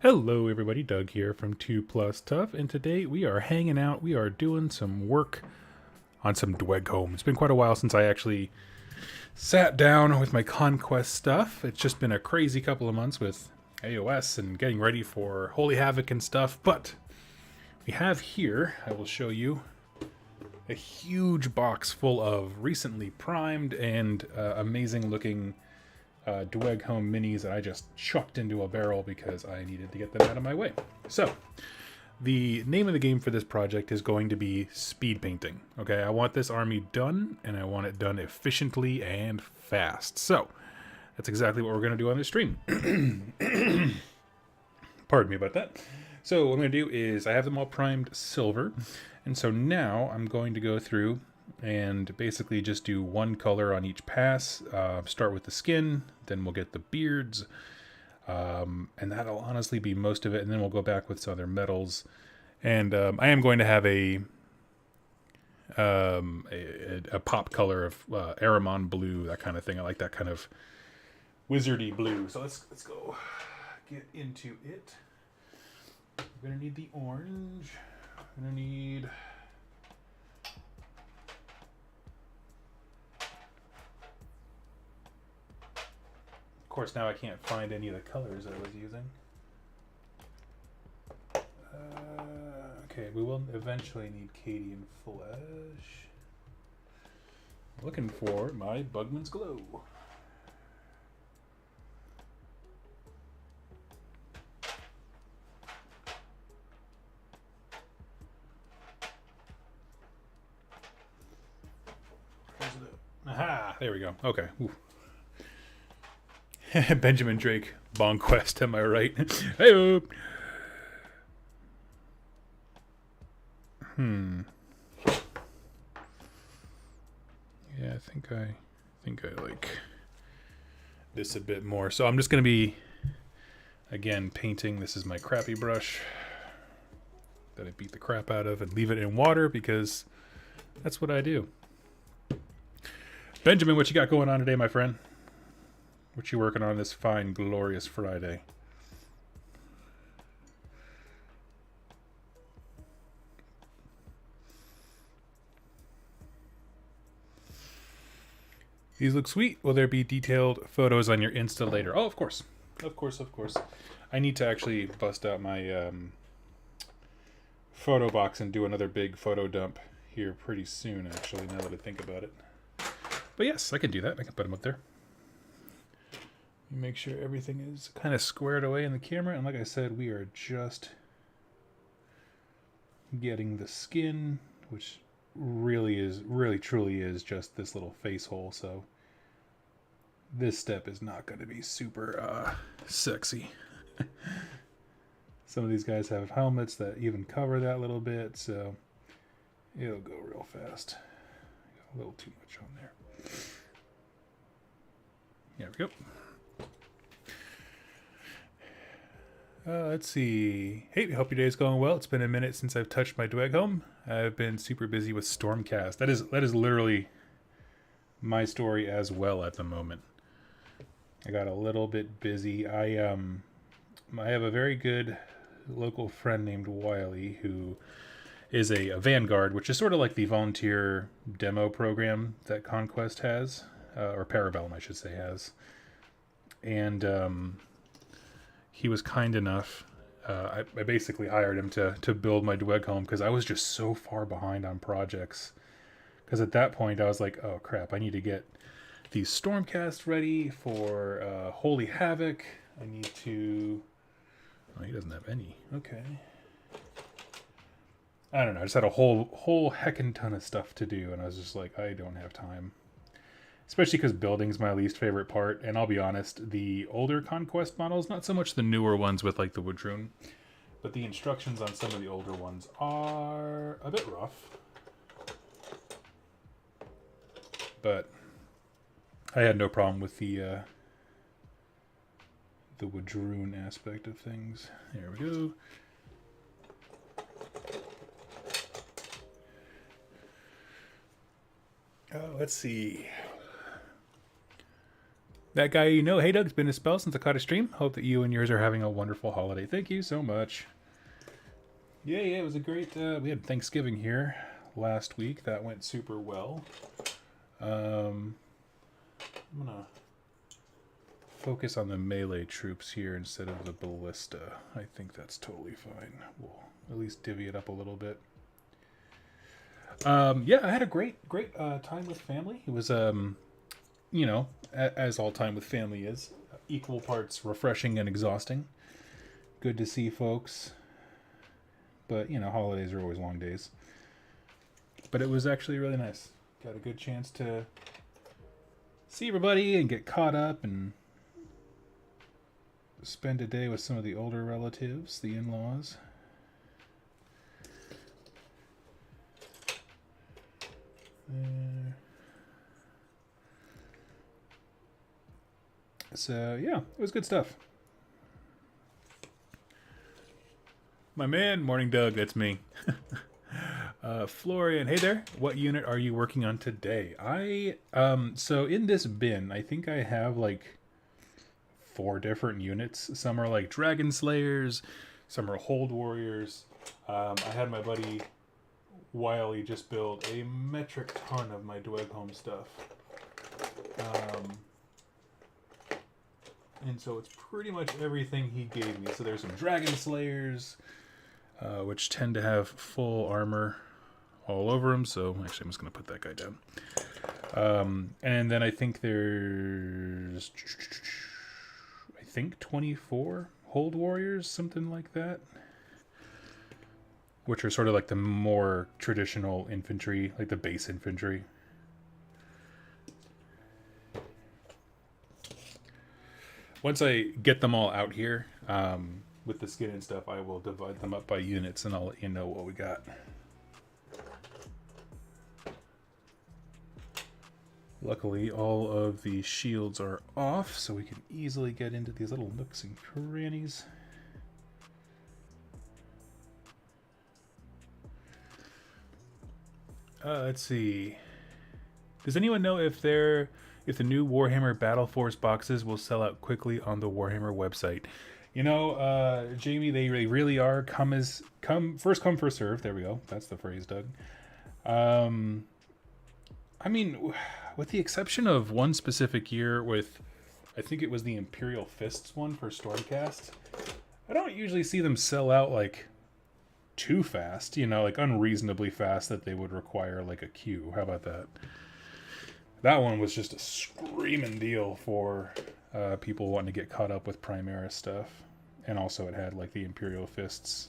Hello everybody, Doug here from 2 Plus Tough, and today we are hanging out, we are doing some work on some Dweghom. It's been quite a while since I actually sat down with my Conquest stuff. It's just been a crazy couple of months with AOS and getting ready for Holy Havoc and stuff, but we have here, I will show you, a huge box full of recently primed and amazing looking Dweghom minis that I just chucked into a barrel because I needed to get them out of my way. So, the name of the game for this project is going to be speed painting. Okay, I want this army done, and I want it done efficiently and fast. So, that's exactly what we're going to do on this stream. Pardon me about that. So, what I'm going to do is I have them all primed silver, and so now I'm going to go through and basically just do one color on each pass. Start with the skin, then we'll get the beards, and that'll honestly be most of it, and then we'll go back with some other metals. And I am going to have a pop color of Aramon blue, that kind of thing. I like that kind of wizardy blue. So let's go get into it. We're gonna need the orange. We're gonna need Of course, now I can't find any of the colors I was using. Okay, we will eventually need Cadian Flesh. Looking for my Bugman's Glow. Aha! There we go. Okay. Ooh. Benjamin Drake, Conquest, am I right? Hey. Yeah, I think I like this a bit more. So I'm just gonna be again painting. This is my crappy brush that I beat the crap out of and leave it in water because that's what I do. Benjamin, what you got going on today, my friend? What you working on this fine, glorious Friday? These look sweet. Will there be detailed photos on your Insta later? Oh, of course. Of course, of course. I need to actually bust out my photo box and do another big photo dump here pretty soon, actually, now that I think about it. But yes, I can do that. I can put them up there. Make sure everything is kind of squared away in the camera, and like I said, we are just getting the skin, which really truly is just this little face hole, so this step is not going to be super sexy. Some of these guys have helmets that even cover that little bit, so it'll go real fast. Got a little too much on there. There we go. Let's see. Hey, hope your day's going well. It's been a minute since I've touched my Dweghom. I've been super busy with Stormcast. That is literally my story as well at the moment. I got a little bit busy. I have a very good local friend named Wiley who is a Vanguard, which is sort of like the volunteer demo program that Conquest has, or Parabellum, I should say, has. And he was kind enough. I basically hired him to build my Dweghom because I was just so far behind on projects. Because at that point I was like, oh crap, I need to get these Stormcast ready for Holy Havoc. I need to... Oh, he doesn't have any. Okay. I don't know. I just had a whole heckin' ton of stuff to do, and I was just like, I don't have time. Especially because building's my least favorite part, and I'll be honest, the older Conquest models, not so much the newer ones with like the Woodrune, but the instructions on some of the older ones are a bit rough. But I had no problem with the Woodrune aspect of things. There we go. Let's see. That guy you know, hey Doug, it's been a spell since I caught a stream. Hope that you and yours are having a wonderful holiday. Thank you so much. Yeah, it was a great. We had Thanksgiving here last week. That went super well. I'm gonna focus on the melee troops here instead of the ballista. I think that's totally fine. We'll at least divvy it up a little bit. Yeah, I had a great time with family. It was, you know, as all time with family is, equal parts refreshing and exhausting. Good to see folks. But, you know, holidays are always long days. But it was actually really nice. Got a good chance to see everybody and get caught up and spend a day with some of the older relatives, the in-laws. So, yeah, it was good stuff. My man, Morning Doug, that's me. Florian, hey there. What unit are you working on today? So in this bin, I think I have like 4 different units. Some are like Dragon Slayers, some are Hold Warriors. I had my buddy Wiley just build a metric ton of my Dweghom stuff. And so it's pretty much everything he gave me. So there's some Dragon Slayers, which tend to have full armor all over them. So actually, I'm just going to put that guy down. And then I think there's, 24 Hold Warriors, something like that. Which are sort of like the more traditional infantry, like the base infantry. Once I get them all out here with the skin and stuff, I will divide them up by units and I'll let you know what we got. Luckily, all of the shields are off, so we can easily get into these little nooks and crannies. Let's see. Does anyone know if the new Warhammer Battleforce boxes will sell out quickly on the Warhammer website? You know, Jamie, they really are first come, first serve. There we go. That's the phrase, Doug. I mean, with the exception of one specific year with, I think it was the Imperial Fists one for Stormcast, I don't usually see them sell out like too fast, you know, like unreasonably fast that they would require like a queue. How about that? That one was just a screaming deal for people wanting to get caught up with Primaris stuff. And also it had like the Imperial Fists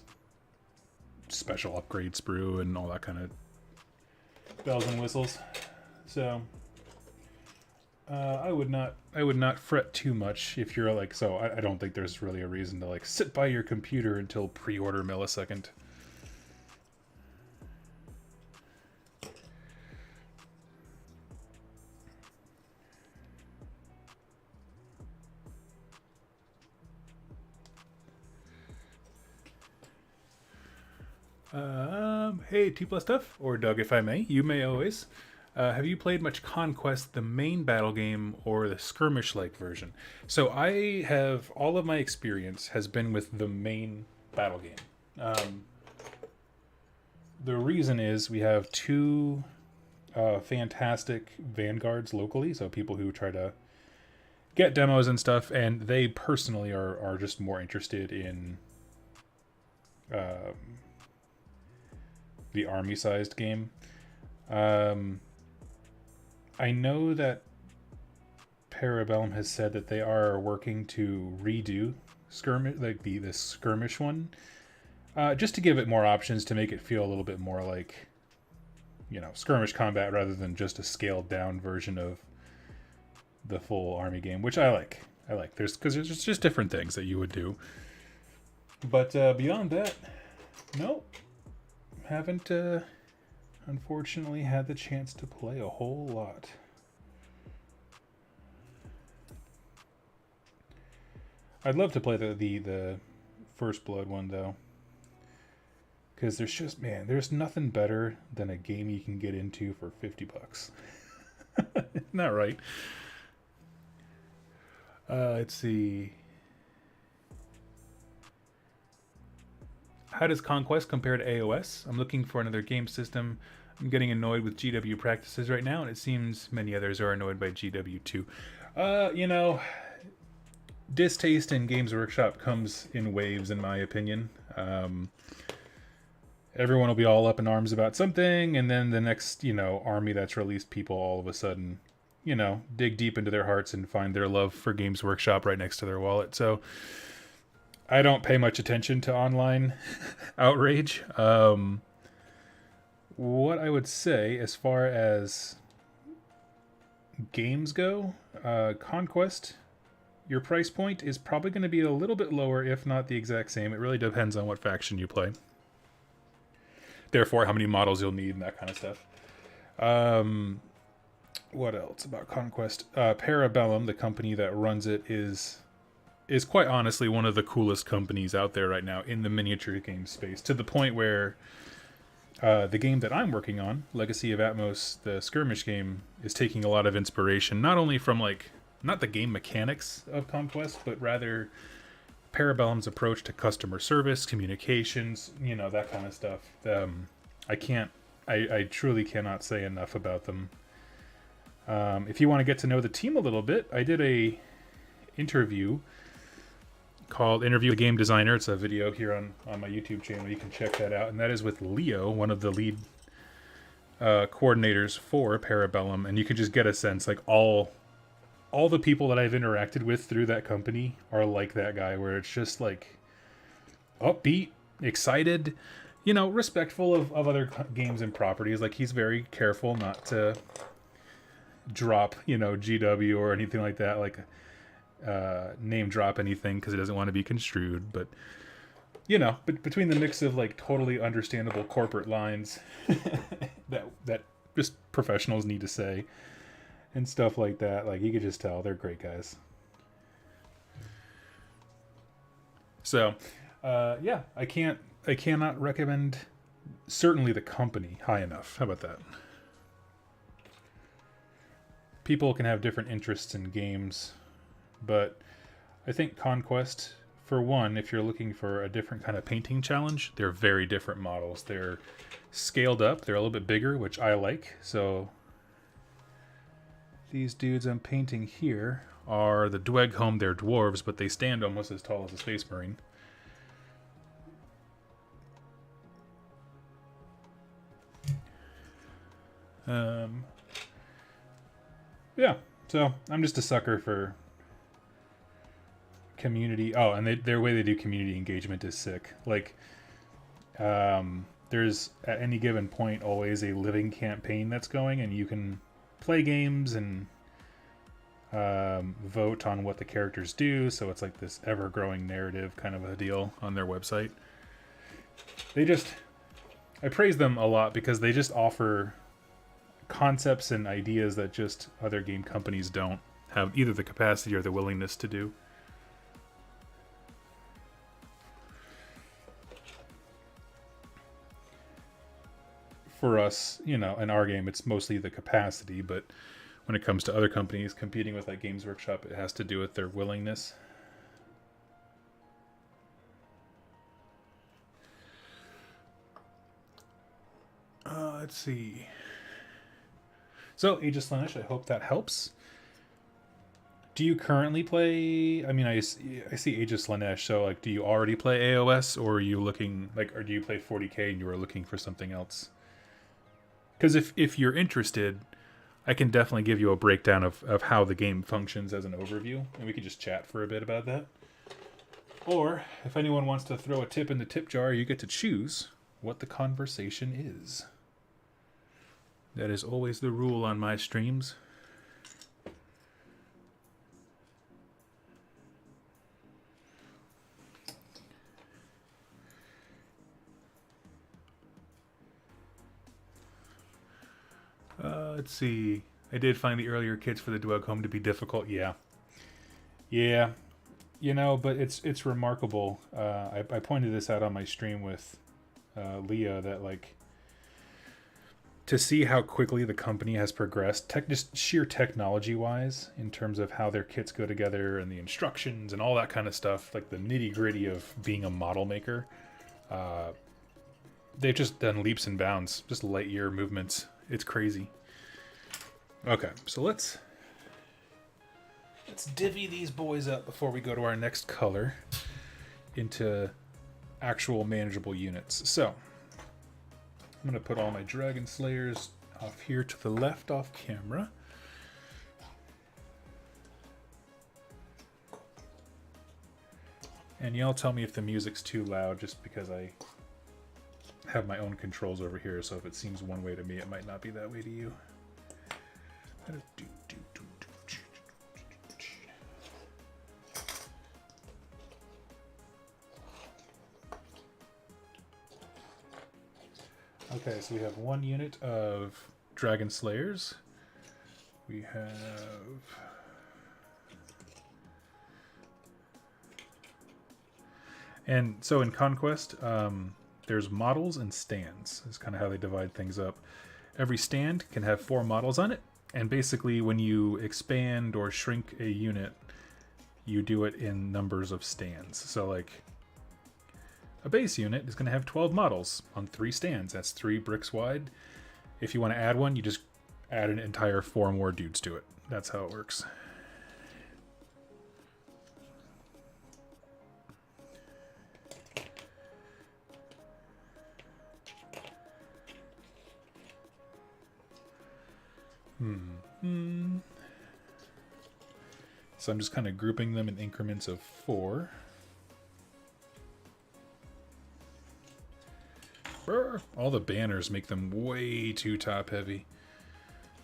special upgrade sprue and all that kind of bells and whistles. So I would not fret too much if you're like, so I don't think there's really a reason to like sit by your computer until pre-order millisecond. Hey, T plus stuff, or Doug, if I may. You may always. Have you played much Conquest, the main battle game, or the skirmish-like version? So I have, all of my experience has been with the main battle game. The reason is we have 2 fantastic vanguards locally, so people who try to get demos and stuff, and they personally are just more interested in the army-sized game. I know that Parabellum has said that they are working to redo skirmish, like the skirmish one, just to give it more options to make it feel a little bit more like, you know, skirmish combat rather than just a scaled down version of the full army game, which I like. There's just different things that you would do. But beyond that, nope. Haven't unfortunately had the chance to play a whole lot. I'd love to play the First Blood one though, because there's nothing better than a game you can get into for $50. Isn't that right? Let's see. How does Conquest compare to AOS? I'm looking for another game system. I'm getting annoyed with GW practices right now, and it seems many others are annoyed by GW too. You know, distaste in Games Workshop comes in waves, in my opinion. Everyone will be all up in arms about something, and then the next, army that's released, people all of a sudden, dig deep into their hearts and find their love for Games Workshop right next to their wallet. So I don't pay much attention to online outrage. What I would say as far as games go, Conquest, your price point is probably going to be a little bit lower, if not the exact same. It really depends on what faction you play. Therefore, how many models you'll need and that kind of stuff. What else about Conquest? Parabellum, the company that runs it, is quite honestly one of the coolest companies out there right now in the miniature game space, to the point where the game that I'm working on, Legacy of Atmos, the skirmish game, is taking a lot of inspiration, not only from not the game mechanics of Conquest, but rather Parabellum's approach to customer service, communications, that kind of stuff. I truly cannot say enough about them. If you want to get to know the team a little bit, I did a interview called Interview with the Game Designer. It's a video here on my YouTube channel. You can check that out. And that is with Leo, one of the lead coordinators for Parabellum. And you can just get a sense, all the people that I've interacted with through that company are like that guy, where it's just upbeat, excited, respectful of other games and properties. He's very careful not to drop, GW or anything like that, name drop anything, because it doesn't want to be construed. But, but between the mix of totally understandable corporate lines that just professionals need to say, and stuff like that, you could just tell they're great guys. So, I cannot recommend certainly the company high enough. How about that? People can have different interests in games, but I think Conquest, for one, if you're looking for a different kind of painting challenge, they're very different models. They're scaled up, they're a little bit bigger, which I like. So these dudes I'm painting here are the Dweghom. They're dwarves, but they stand almost as tall as a Space Marine. Yeah, so I'm just a sucker for community. Oh, and their way they do community engagement is sick. There's at any given point always a living campaign that's going, and you can play games and vote on what the characters do. So it's this ever-growing narrative kind of a deal on their website. I praise them a lot because they just offer concepts and ideas that just other game companies don't have either the capacity or the willingness to do. For us, in our game, it's mostly the capacity, but when it comes to other companies competing with Games Workshop, it has to do with their willingness. Let's see. So, Age of Slaanesh, I hope that helps. Do you currently play... I see Age of Slaanesh, so, do you already play AOS, or are you looking... or do you play 40k and you are looking for something else? Because if you're interested, I can definitely give you a breakdown of how the game functions as an overview, and we could just chat for a bit about that. Or, if anyone wants to throw a tip in the tip jar, you get to choose what the conversation is. That is always the rule on my streams. Let's see. I did find the earlier kits for the Dweghom to be difficult. Yeah. But it's remarkable. I pointed this out on my stream with Leah, that to see how quickly the company has progressed, just sheer technology-wise, in terms of how their kits go together and the instructions and all that kind of stuff, like the nitty-gritty of being a model maker. They've just done leaps and bounds, just light year movements. It's crazy. Okay, so let's divvy these boys up before we go to our next color into actual manageable units. So I'm going to put all my Dragon Slayers off here to the left off camera. And y'all tell me if the music's too loud, just because I have my own controls over here, so if it seems one way to me, it might not be that way to you. Okay, so we have one unit of Dragon Slayers. We have... And so in Conquest, there's models and stands. That's kind of how they divide things up. Every stand can have 4 models on it, and basically when you expand or shrink a unit, you do it in numbers of stands. So like a base unit is going to have 12 models on 3 stands. That's 3 bricks wide. If you want to add one, you just add an entire 4 more dudes to it. That's how it works. So I'm just kind of grouping them in increments of 4. Brr. All the banners make them way too top heavy.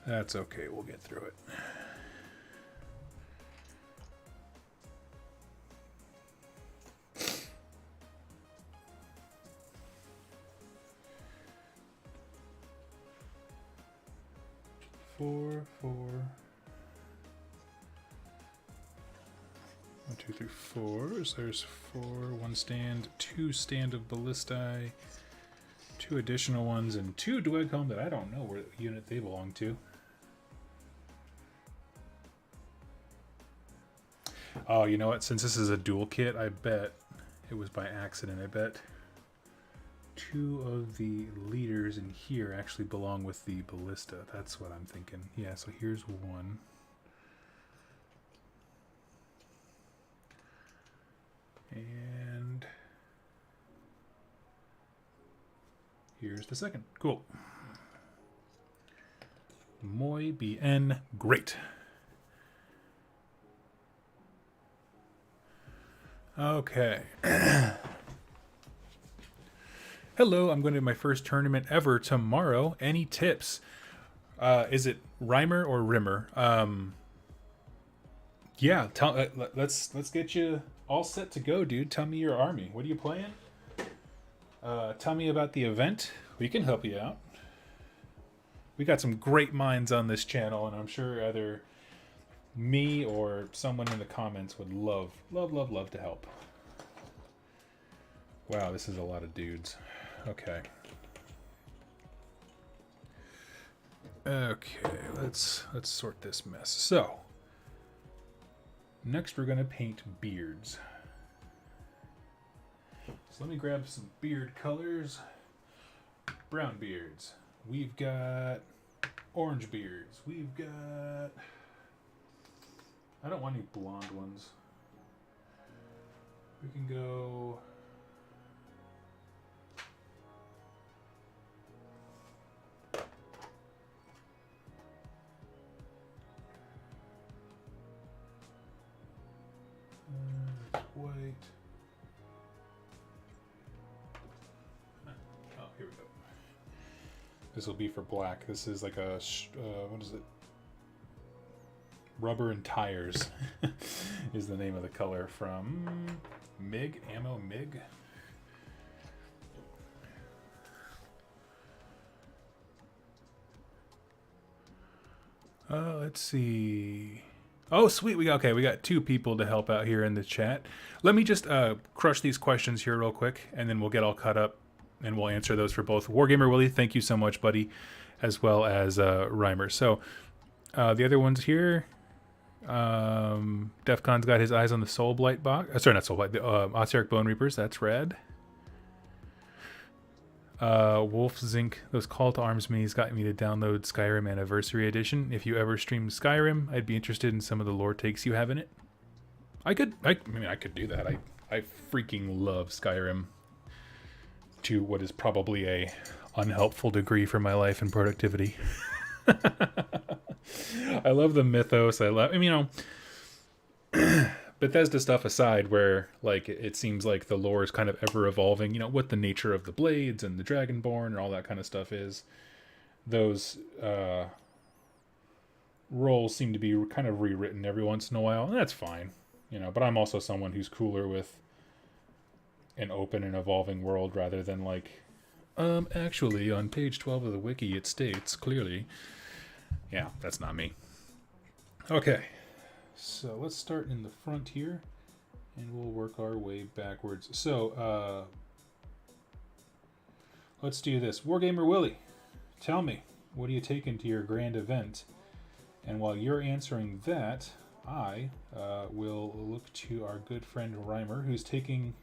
That's okay, we'll get through it. Four. 1, 2, 3, 4. So there's 4. 1 stand, 2 stand of ballistae, 2 additional ones, and 2 Dweghom that I don't know what unit they belong to. Oh, you know what? Since this is a dual kit, I bet it was by accident. I bet 2 of the leaders in here actually belong with the ballista. That's what I'm thinking. Yeah, so here's 1. And here's the second. Cool. Muy bien. Great. Okay. Hello, I'm going to my first tournament ever tomorrow. Any tips? Is it Rhymer or Rimmer? Yeah, let's get you all set to go, dude. Tell me your army. What are you playing? Tell me about the event. We can help you out. We got some great minds on this channel, and I'm sure either me or someone in the comments would love to help. Wow, this is a lot of dudes. Okay. Okay, let's sort this mess. So, next we're gonna paint beards. So let me grab some beard colors. Brown beards. We've got orange beards. We've got... I don't want any blonde ones. We can go... white. Oh, here we go. This will be for black. This is like a, what is it? Rubber and Tires is the name of the color from MIG, Ammo MIG. Let's see. Oh, sweet. We got 2 people to help out here in the chat. Let me just crush these questions here real quick, and then we'll get all caught up, and we'll answer those for both. Wargamer Willie, thank you so much, buddy. as well as Reimer. So the other ones here, Defcon's got his eyes on the Soul Blight box. Sorry, not Soul Blight. The Ossiarch Bone Reapers. That's rad. Wolf Zinc, those Call to Arms minis got me to download Skyrim Anniversary Edition. If you ever stream Skyrim, I'd be interested in some of the lore takes you have in it. I could do that. I freaking love Skyrim to what is probably a unhelpful degree for my life and productivity. I love the mythos. Bethesda stuff aside, where like it seems like the lore is kind of ever evolving, what the nature of the blades and the dragonborn and all that kind of stuff is. Those roles seem to be kind of rewritten every once in a while, and that's fine, but I'm also someone who's cooler with an open and evolving world rather than like, actually on page 12 of the wiki it states clearly. Yeah, that's not me. Okay. So let's start in the front here, and we'll work our way backwards. So let's do this. Wargamer Willie, tell me, what do you take into your grand event? And while you're answering that, I will look to our good friend Reimer, who's taking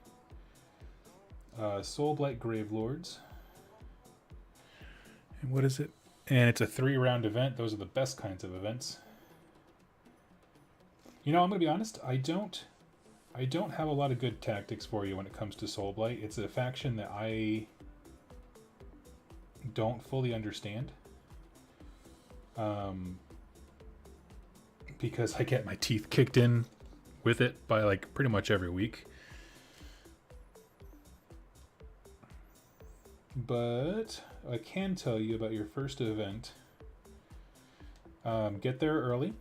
Soulblight Gravelords. And what is it? And it's a 3-round event. Those are the best kinds of events. I'm going to be honest, I don't have a lot of good tactics for you when it comes to Soulblight. It's a faction that I don't fully understand. Because I get my teeth kicked in with it by like pretty much every week. But I can tell you about your first event. Get there early.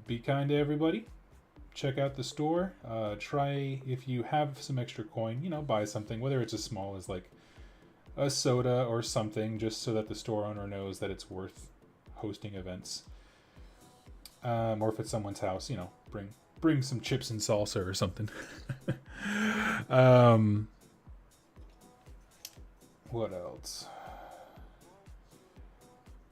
Be kind to everybody. Check out the store. Try, if you have some extra coin, buy something, whether it's as small as like a soda or something, just so that the store owner knows that it's worth hosting events. Or if it's someone's house, bring some chips and salsa or something. What else?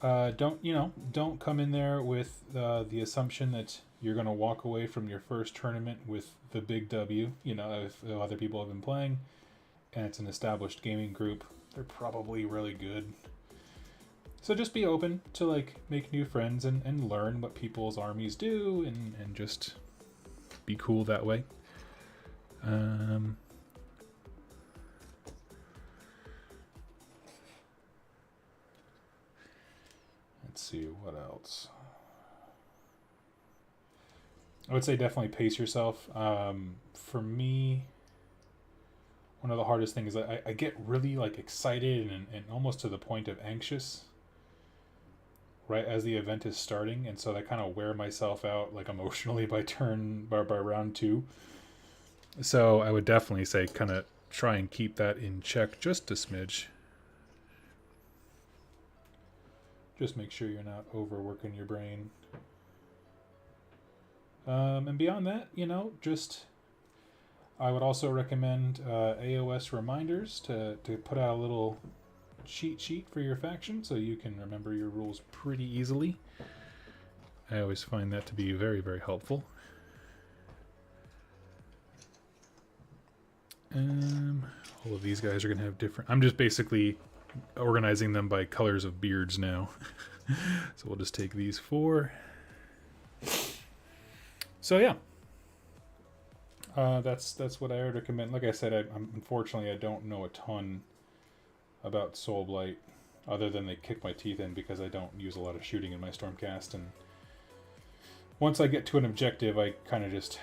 Don't come in there with the assumption that you're going to walk away from your first tournament with the big W. If other people have been playing and it's an established gaming group, they're probably really good. So just be open to like make new friends and learn what people's armies do and just be cool that way. Let's see, what else? I would say definitely pace yourself. For me, one of the hardest things is I get really like excited and almost to the point of anxious right as the event is starting, and so I kind of wear myself out like emotionally by round 2. So I would definitely say kind of try and keep that in check just a smidge. Just make sure you're not overworking your brain. And beyond that, I would also recommend AOS reminders to put out a little cheat sheet for your faction so you can remember your rules pretty easily. I always find that to be very, very helpful. All of these guys are going to have different... I'm just basically organizing them by colors of beards now. So we'll just take these 4. So yeah. That's what I would recommend. Like I said, unfortunately I don't know a ton about Soulblight other than they kick my teeth in because I don't use a lot of shooting in my Stormcast, and once I get to an objective I kind of just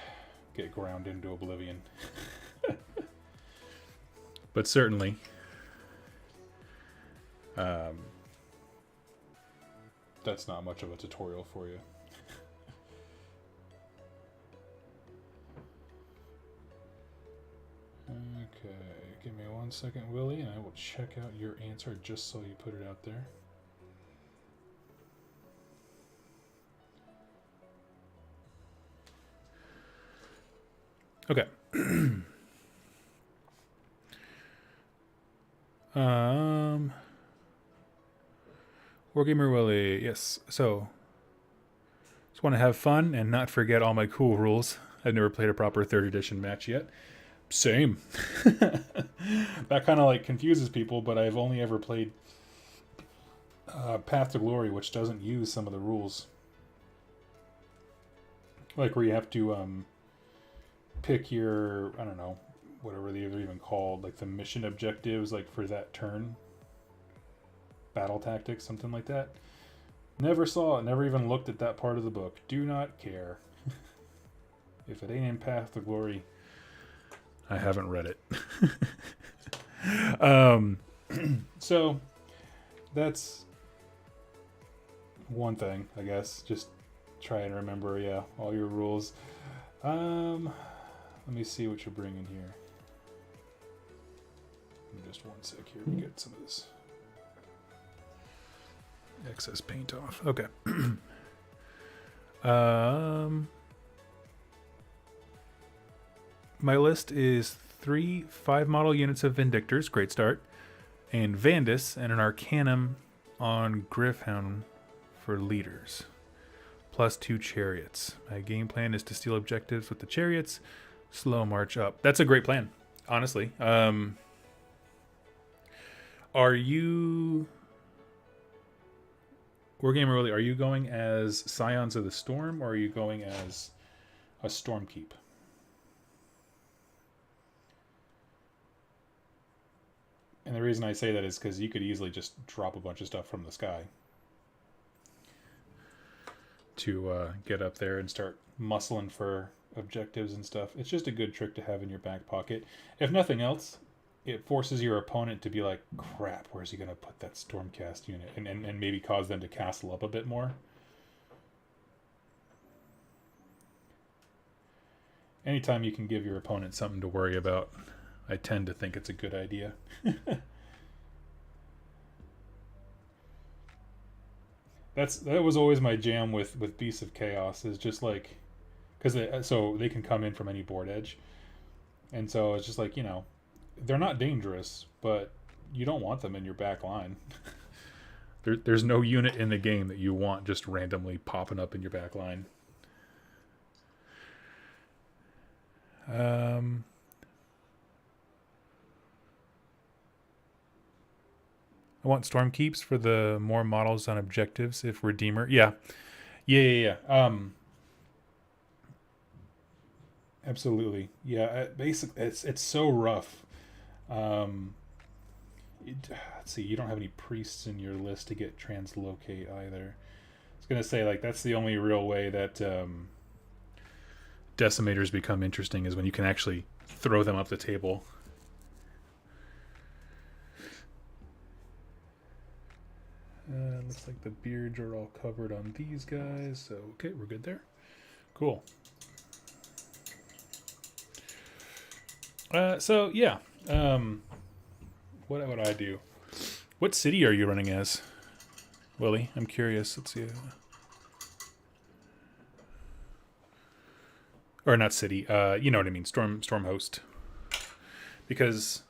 get ground into oblivion. But certainly that's not much of a tutorial for you. Okay, give me 1 second, Willie, and I will check out your answer just so you put it out there. Okay. Wargamer Willie, yes. So, just want to have fun and not forget all my cool rules. I've never played a proper 3rd edition match yet. Same. That kind of like confuses people, but I've only ever played Path to Glory, which doesn't use some of the rules. Like where you have to pick your, I don't know, whatever they're even called, like the mission objectives, like for that turn. Battle tactics, something like that. Never saw it, never even looked at that part of the book. Do not care. If it ain't in Path to Glory, I haven't read it. So that's one thing, I guess. Just try and remember, yeah, all your rules. Let me see what you're bringing here. Just one sec here to get some of this excess paint off. Okay. My list is 3 5-model units of Vindictors, great start, and Vandus, and an Arcanum on Gryph-hound for leaders, plus 2 chariots. My game plan is to steal objectives with the chariots, slow march up. That's a great plan, honestly. Are you... Wargamer Willie, are you going as Scions of the Storm, or are you going as a Stormkeep? And the reason I say that is because you could easily just drop a bunch of stuff from the sky to get up there and start muscling for objectives and stuff. It's just a good trick to have in your back pocket. If nothing else, it forces your opponent to be like, crap, where's he going to put that Stormcast unit? And maybe cause them to castle up a bit more. Anytime you can give your opponent something to worry about, I tend to think it's a good idea. That was always my jam with Beasts of Chaos, is just like, because so they can come in from any board edge, and so it's just like, you know, they're not dangerous, but you don't want them in your back line. There's no unit in the game that you want just randomly popping up in your back line. I want Stormkeeps for the more models on objectives if Redeemer. Yeah. Absolutely. Yeah, basically it's so rough. Let's see, you don't have any priests in your list to get translocate either. I was going to say, like, that's the only real way that decimators become interesting, is when you can actually throw them up the table. Looks like the beards are all covered on these guys, so okay, we're good there. Cool. So yeah, what would I do? What city are you running as, Willie? I'm curious. Let's see. Or not city. You know what I mean. Storm host. Because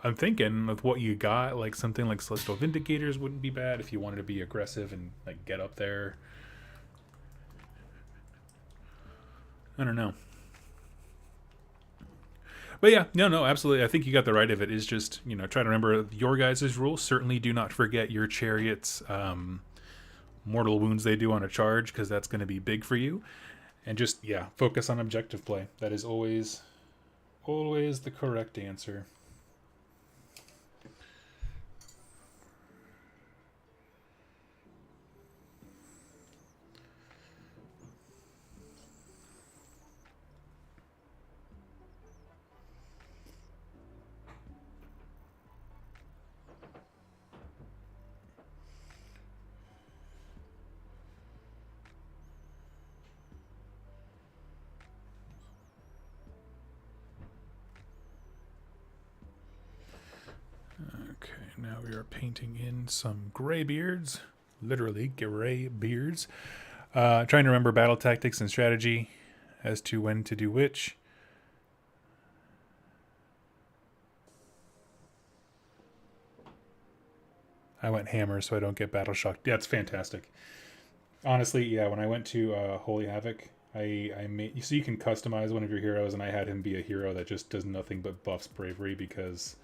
I'm thinking with what you got, like something like Celestial Vindicators wouldn't be bad if you wanted to be aggressive and like get up there. I don't know. But yeah, no, absolutely. I think you got the right of it. Is just, you know, try to remember your guys' rules. Certainly do not forget your chariots' mortal wounds they do on a charge, because that's going to be big for you. And just, yeah, focus on objective play. That is always the correct answer. Now we are painting in some gray beards, literally gray beards. Trying to remember battle tactics and strategy as to when to do which. I went hammer so I don't get battle shocked. Yeah, it's fantastic. Honestly, yeah, when I went to Holy Havoc, I made so you can customize one of your heroes, and I had him be a hero that just does nothing but buffs bravery, because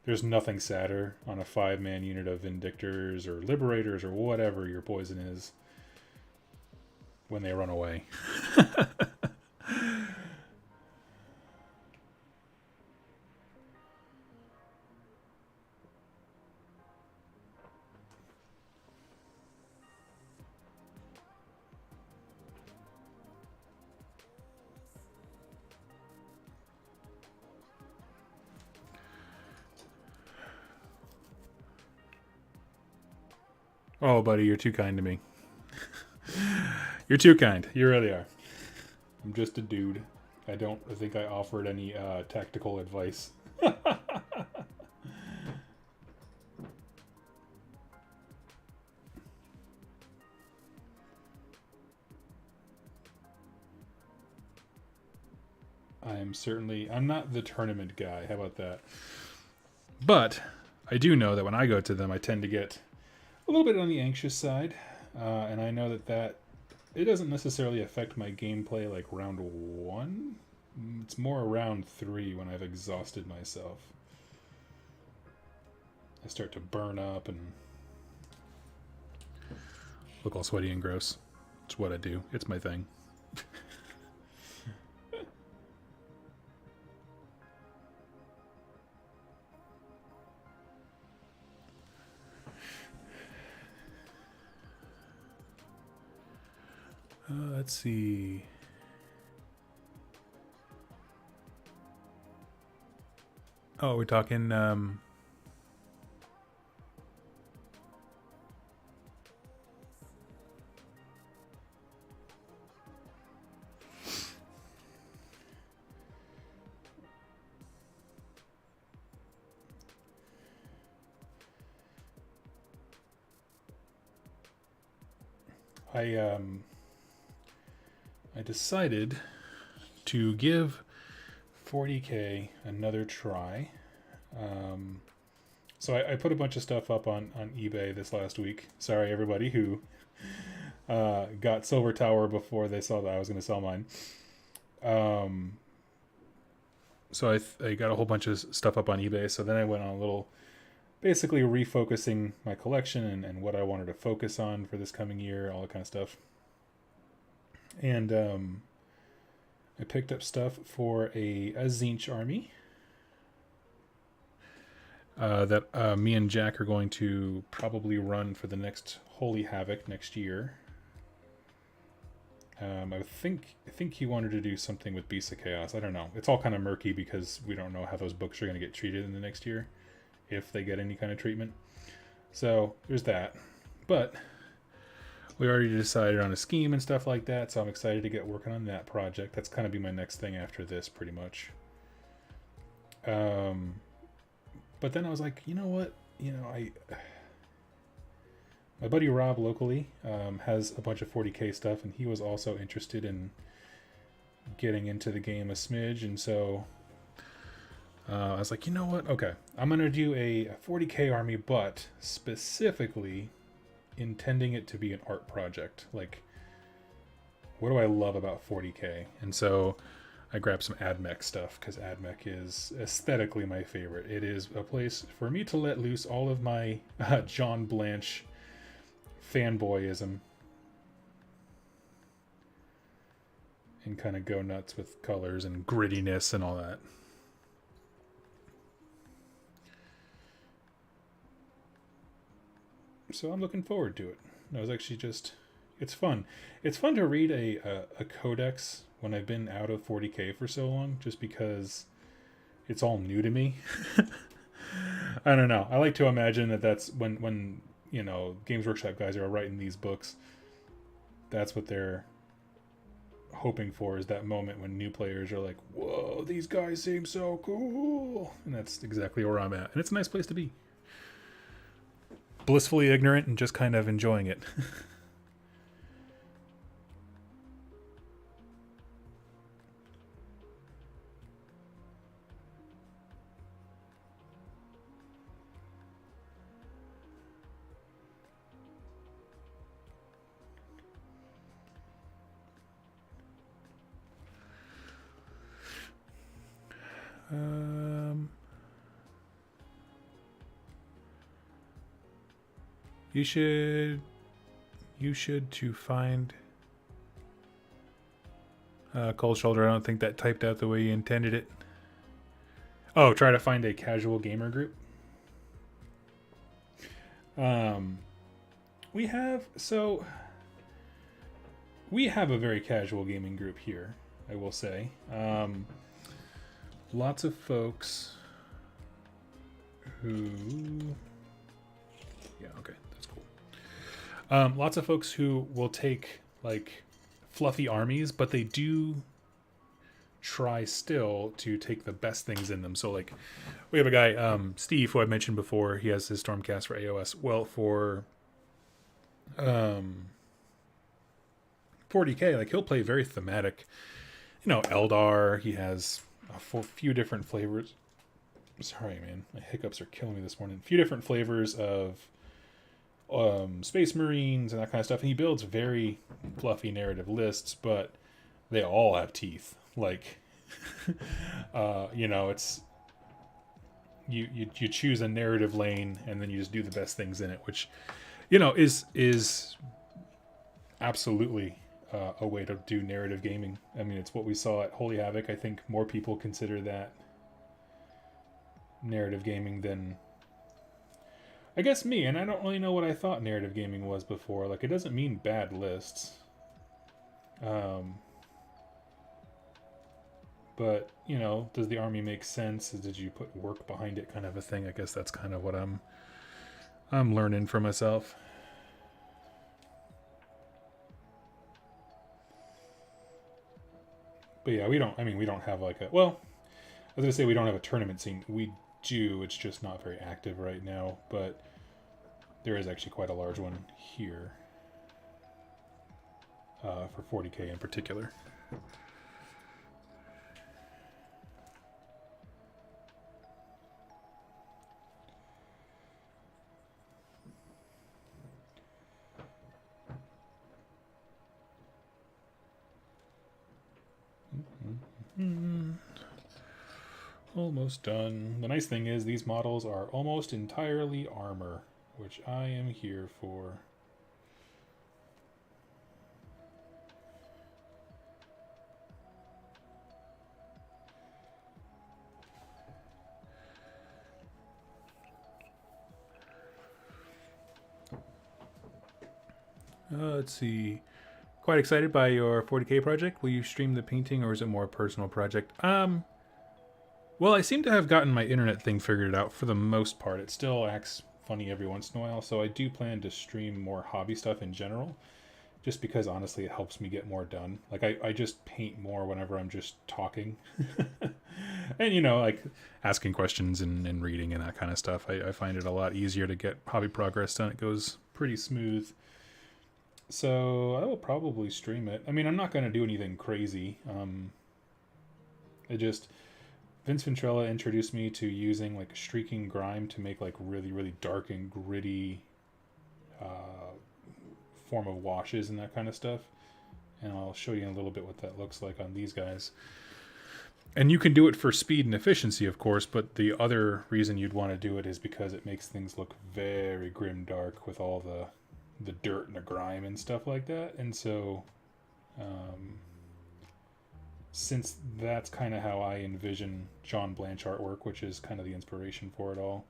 there's nothing sadder on a 5-man unit of Vindictors or Liberators or whatever your poison is when they run away. Oh, buddy, you're too kind to me. You're too kind. You really are. I'm just a dude. I think I offered any tactical advice. I'm not the tournament guy. How about that? But I do know that when I go to them, I tend to get a little bit on the anxious side. And I know that it doesn't necessarily affect my gameplay like round 1. It's more around 3 when I've exhausted myself. I start to burn up and look all sweaty and gross. It's what I do. It's my thing. Let's see. Oh, we're talking I decided to give 40K another try. So I put a bunch of stuff up on eBay this last week. Sorry, everybody who got Silver Tower before they saw that I was going to sell mine. So I got a whole bunch of stuff up on eBay. So then I went on a little, basically refocusing my collection and what I wanted to focus on for this coming year, all that kind of stuff. And I picked up stuff for a Tzeentch army that me and Jack are going to probably run for the next Holy Havoc next year. I think he wanted to do something with Beasts of Chaos. I don't know. It's all kind of murky because we don't know how those books are going to get treated in the next year, if they get any kind of treatment. So there's that. But we already decided on a scheme and stuff like that, so I'm excited to get working on that project. That's kind of be my next thing after this, pretty much. But then I was like, you know what? My buddy Rob locally has a bunch of 40K stuff, and he was also interested in getting into the game a smidge, and so I was like, you know what? Okay, I'm going to do a 40K army, but specifically intending it to be an art project. Like, what do I love about 40K? And so I grabbed some AdMech stuff, because AdMech is aesthetically my favorite. It is a place for me to let loose all of my John Blanche fanboyism and kind of go nuts with colors and grittiness and all that. So I'm looking forward to it. I was actually it's fun. It's fun to read a codex when I've been out of 40K for so long, just because it's all new to me. I don't know. I like to imagine that's when Games Workshop guys are writing these books, that's what they're hoping for, is that moment when new players are like, whoa, these guys seem so cool. And that's exactly where I'm at. And it's a nice place to be. Blissfully ignorant and just kind of enjoying it. Um, you should to find Cold Shoulder. I don't think that typed out the way you intended it. Oh, try to find a casual gamer group. We have a very casual gaming group here, I will say. Lots of folks who... Yeah, okay, that's cool. Lots of folks who will take, like, fluffy armies, but they do try still to take the best things in them. So, like, we have a guy, Steve, who I mentioned before. He has his Stormcast for AOS. Well, for 40k, like, he'll play very thematic. You know, Eldar. He has a few different flavors. Sorry, man, my hiccups are killing me this morning. A few different flavors of Space Marines and that kind of stuff. And he builds very fluffy narrative lists, but they all have teeth. Like, you know, it's you choose a narrative lane and then you just do the best things in it, which, you know, is absolutely a way to do narrative gaming. I mean, it's what we saw at Holy Havoc. I think more people consider that narrative gaming than, I guess, me. And I don't really know what I thought narrative gaming was before. Like, it doesn't mean bad lists. But, you know, does the army make sense? Did you put work behind it, kind of a thing? I guess that's kind of what I'm learning for myself. But yeah, we don't have like a, well, I was going to say we don't have a tournament scene. We do, it's just not very active right now, but there is actually quite a large one here for 40k in particular. Almost done. The nice thing is these models are almost entirely armor, which I am here for. Let's see. Quite excited by your 40k project. Will you stream the painting, or is it more a personal project? Well, I seem to have gotten my internet thing figured out for the most part. It still acts funny every once in a while, so I do plan to stream more hobby stuff in general, just because honestly it helps me get more done. Like, I just paint more whenever I'm just talking. And, you know, like asking questions and reading and that kind of stuff. I find it a lot easier to get hobby progress done. It goes pretty smooth. So I will probably stream it. I mean, I'm not going to do anything crazy. Vince Ventrella introduced me to using like streaking grime to make like really, really dark and gritty form of washes and that kind of stuff. And I'll show you in a little bit what that looks like on these guys. And you can do it for speed and efficiency, of course, but the other reason you'd want to do it is because it makes things look very grim dark with all the dirt and the grime and stuff like that. And so since that's kind of how I envision John Blanche artwork, which is kind of the inspiration for it all,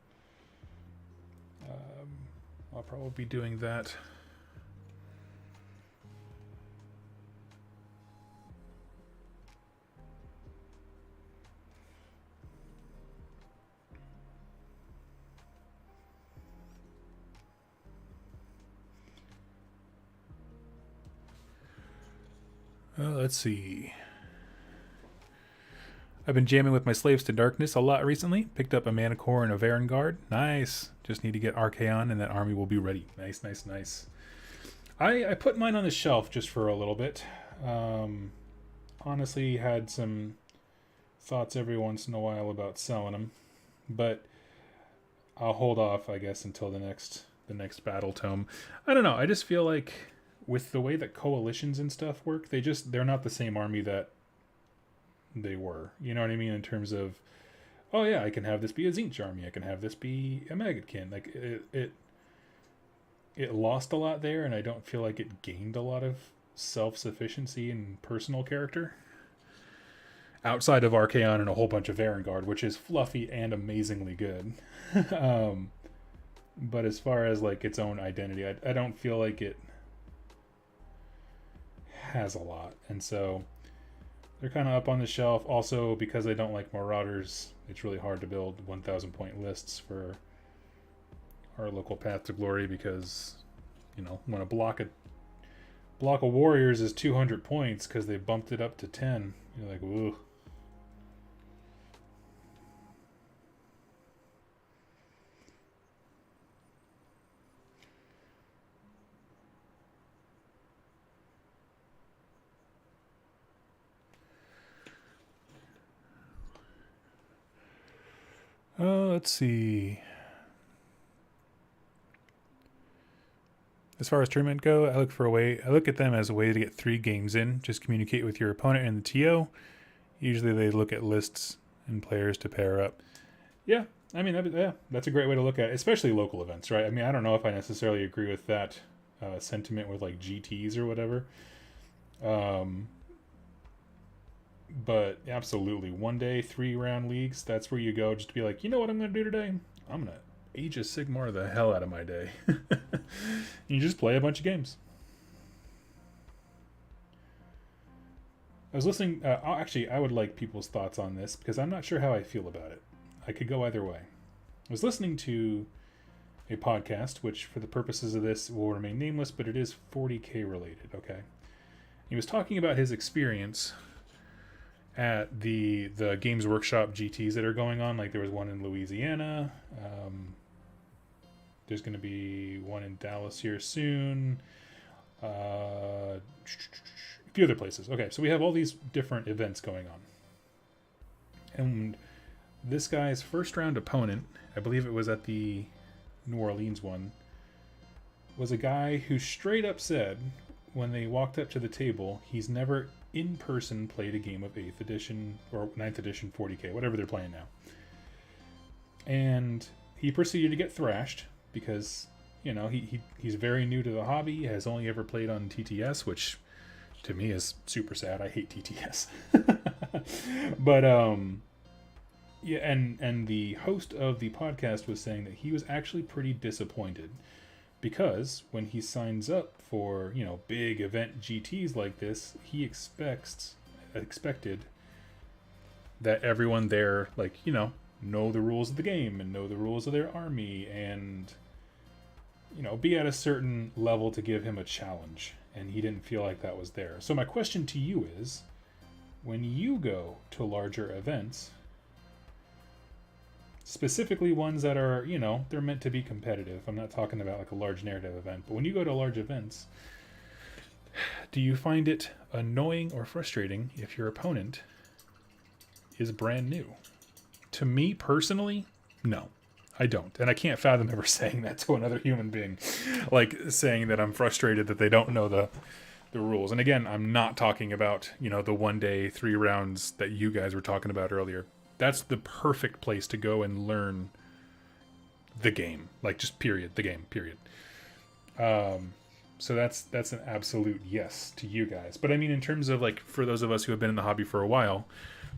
I'll probably be doing that. Let's see. I've been jamming with my Slaves to Darkness a lot recently. Picked up a Mana Core and a Varangard. Nice. Just need to get Archaon and that army will be ready. Nice, nice, nice. I put mine on the shelf just for a little bit. Honestly, had some thoughts every once in a while about selling them, but I'll hold off, I guess, until the next battle tome. I don't know. I just feel like with the way that coalitions and stuff work, they're not the same army that they were. You know what I mean? In terms of oh yeah, I can have this be a Zinch army. I can have this be a Maggotkin. Like it lost a lot there, and I don't feel like it gained a lot of self-sufficiency and personal character outside of Archaon and a whole bunch of Varangard, which is fluffy and amazingly good. But as far as like its own identity, I don't feel like it has a lot, and so they're kind of up on the shelf. Also, because I don't like Marauders, it's really hard to build 1,000 point lists for our local Path to Glory, because when a block of warriors is 200 points because they bumped it up to 10, you're like, ooh. Let's see. As far as tournament go, I look at them as a way to get 3 games in. Just communicate with your opponent in the TO. Usually they look at lists and players to pair up. Yeah, I mean, that's a great way to look at it, especially local events, right? I mean, I don't know if I necessarily agree with that sentiment with like GTs or whatever. But absolutely, 1 day, 3-round leagues, that's where you go just to be like, you know what I'm going to do today? I'm going to Age of Sigmar the hell out of my day. You just play a bunch of games. I was listening, I would like people's thoughts on this, because I'm not sure how I feel about it. I could go either way. I was listening to a podcast, which for the purposes of this will remain nameless, but it is 40K related, okay? He was talking about his experience at the Games Workshop GTs that are going on. Like there was one in Louisiana. There's going to be one in Dallas here soon. A few other places. Okay, so we have all these different events going on. And this guy's first round opponent, I believe it was at the New Orleans one, was a guy who straight up said when they walked up to the table, he's never in person played a game of 8th edition or 9th edition 40K, whatever they're playing now. And he proceeded to get thrashed because, he's very new to the hobby, has only ever played on TTS, which to me is super sad. I hate TTS. But yeah, and the host of the podcast was saying that he was actually pretty disappointed, because when he signs up for, big event GTs like this, he expected that everyone there, know the rules of the game and know the rules of their army and, be at a certain level to give him a challenge. And he didn't feel like that was there. So my question to you is, when you go to larger events, specifically ones that are, they're meant to be competitive. I'm not talking about like a large narrative event, but when you go to large events, do you find it annoying or frustrating if your opponent is brand new? To me personally, no, I don't. And I can't fathom ever saying that to another human being, like saying that I'm frustrated that they don't know the rules. And again, I'm not talking about, the 1 day, 3 rounds that you guys were talking about earlier. That's the perfect place to go and learn the game. Like, just period. The game, period. So that's an absolute yes to you guys. But I mean, in terms of, like, for those of us who have been in the hobby for a while,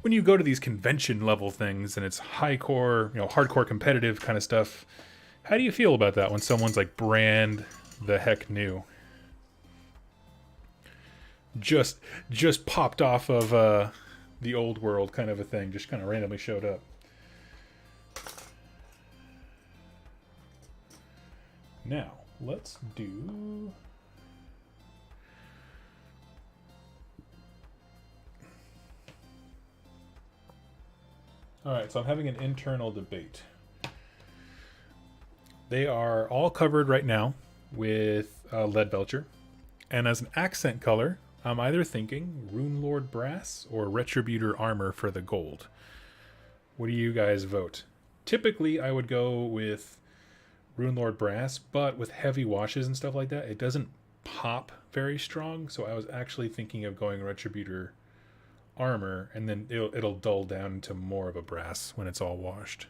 when you go to these convention level things and it's high core, hardcore competitive kind of stuff, how do you feel about that when someone's, like, brand the heck new? Just popped off of, the old world kind of a thing, just kind of randomly showed up. Now, let's do... Alright, so I'm having an internal debate. They are all covered right now with Leadbelcher. And as an accent color, I'm either thinking Runelord Brass or Retributor Armor for the gold. What do you guys vote? Typically, I would go with Runelord Brass, but with heavy washes and stuff like that, it doesn't pop very strong. So I was actually thinking of going Retributor armor, and then it'll dull down into more of a brass when it's all washed.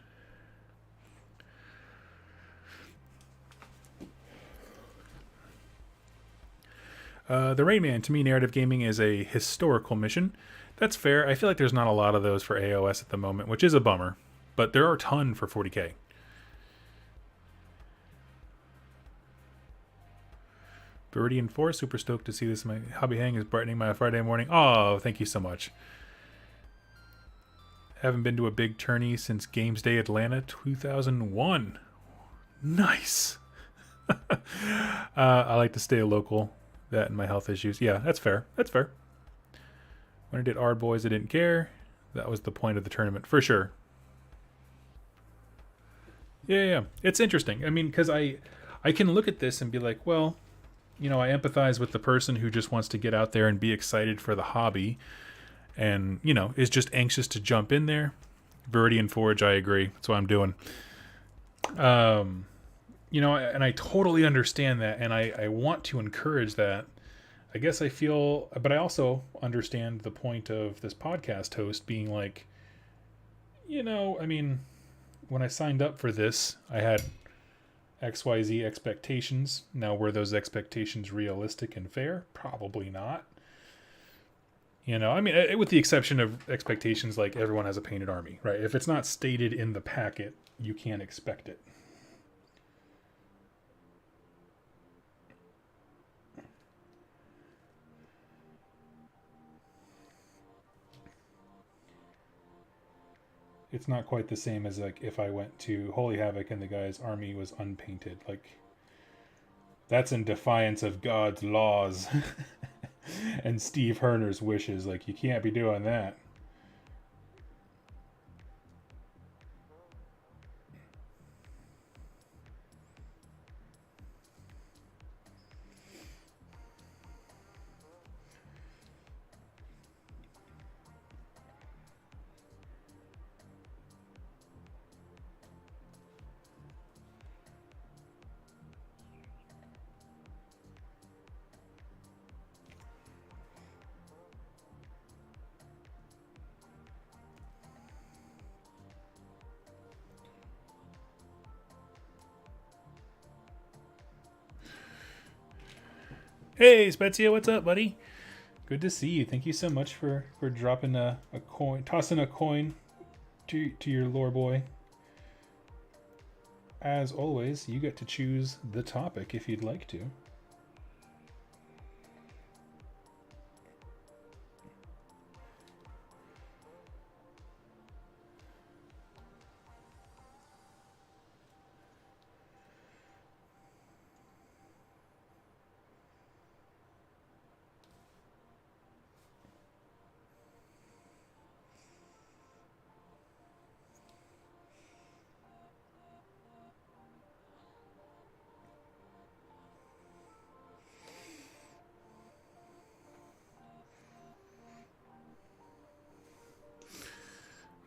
The Rain Man, to me, narrative gaming is a historical mission. That's fair. I feel like there's not a lot of those for AOS at the moment, which is a bummer. But there are a ton for 40k. Viridian 4, super stoked to see this. My hobby hang is brightening my Friday morning. Oh, thank you so much. Haven't been to a big tourney since Games Day Atlanta 2001. Nice. I like to stay local. That and my health issues. Yeah, that's fair. That's fair. When I did Ard Boys, I didn't care. That was the point of the tournament, for sure. Yeah. It's interesting. I mean, because I can look at this and be like, well, you know, I empathize with the person who just wants to get out there and be excited for the hobby and, you know, is just anxious to jump in there. Viridian Forge, I agree. That's what I'm doing. You know, and I totally understand that, and I want to encourage that. I guess I feel, but I also understand the point of this podcast host being like, you know, I mean, when I signed up for this, I had XYZ expectations. Now, were those expectations realistic and fair? Probably not. You know, I mean, with the exception of expectations like everyone has a painted army, right? If it's not stated in the packet, you can't expect it. It's not quite the same as like if I went to Holy Havoc and the guy's army was unpainted. Like, that's in defiance of God's laws and Steve Herner's wishes. Like, you can't be doing that. Hey, Spezia, what's up, buddy? Good to see you. Thank you so much for dropping a coin, tossing a coin to your lore boy. As always, you get to choose the topic if you'd like to.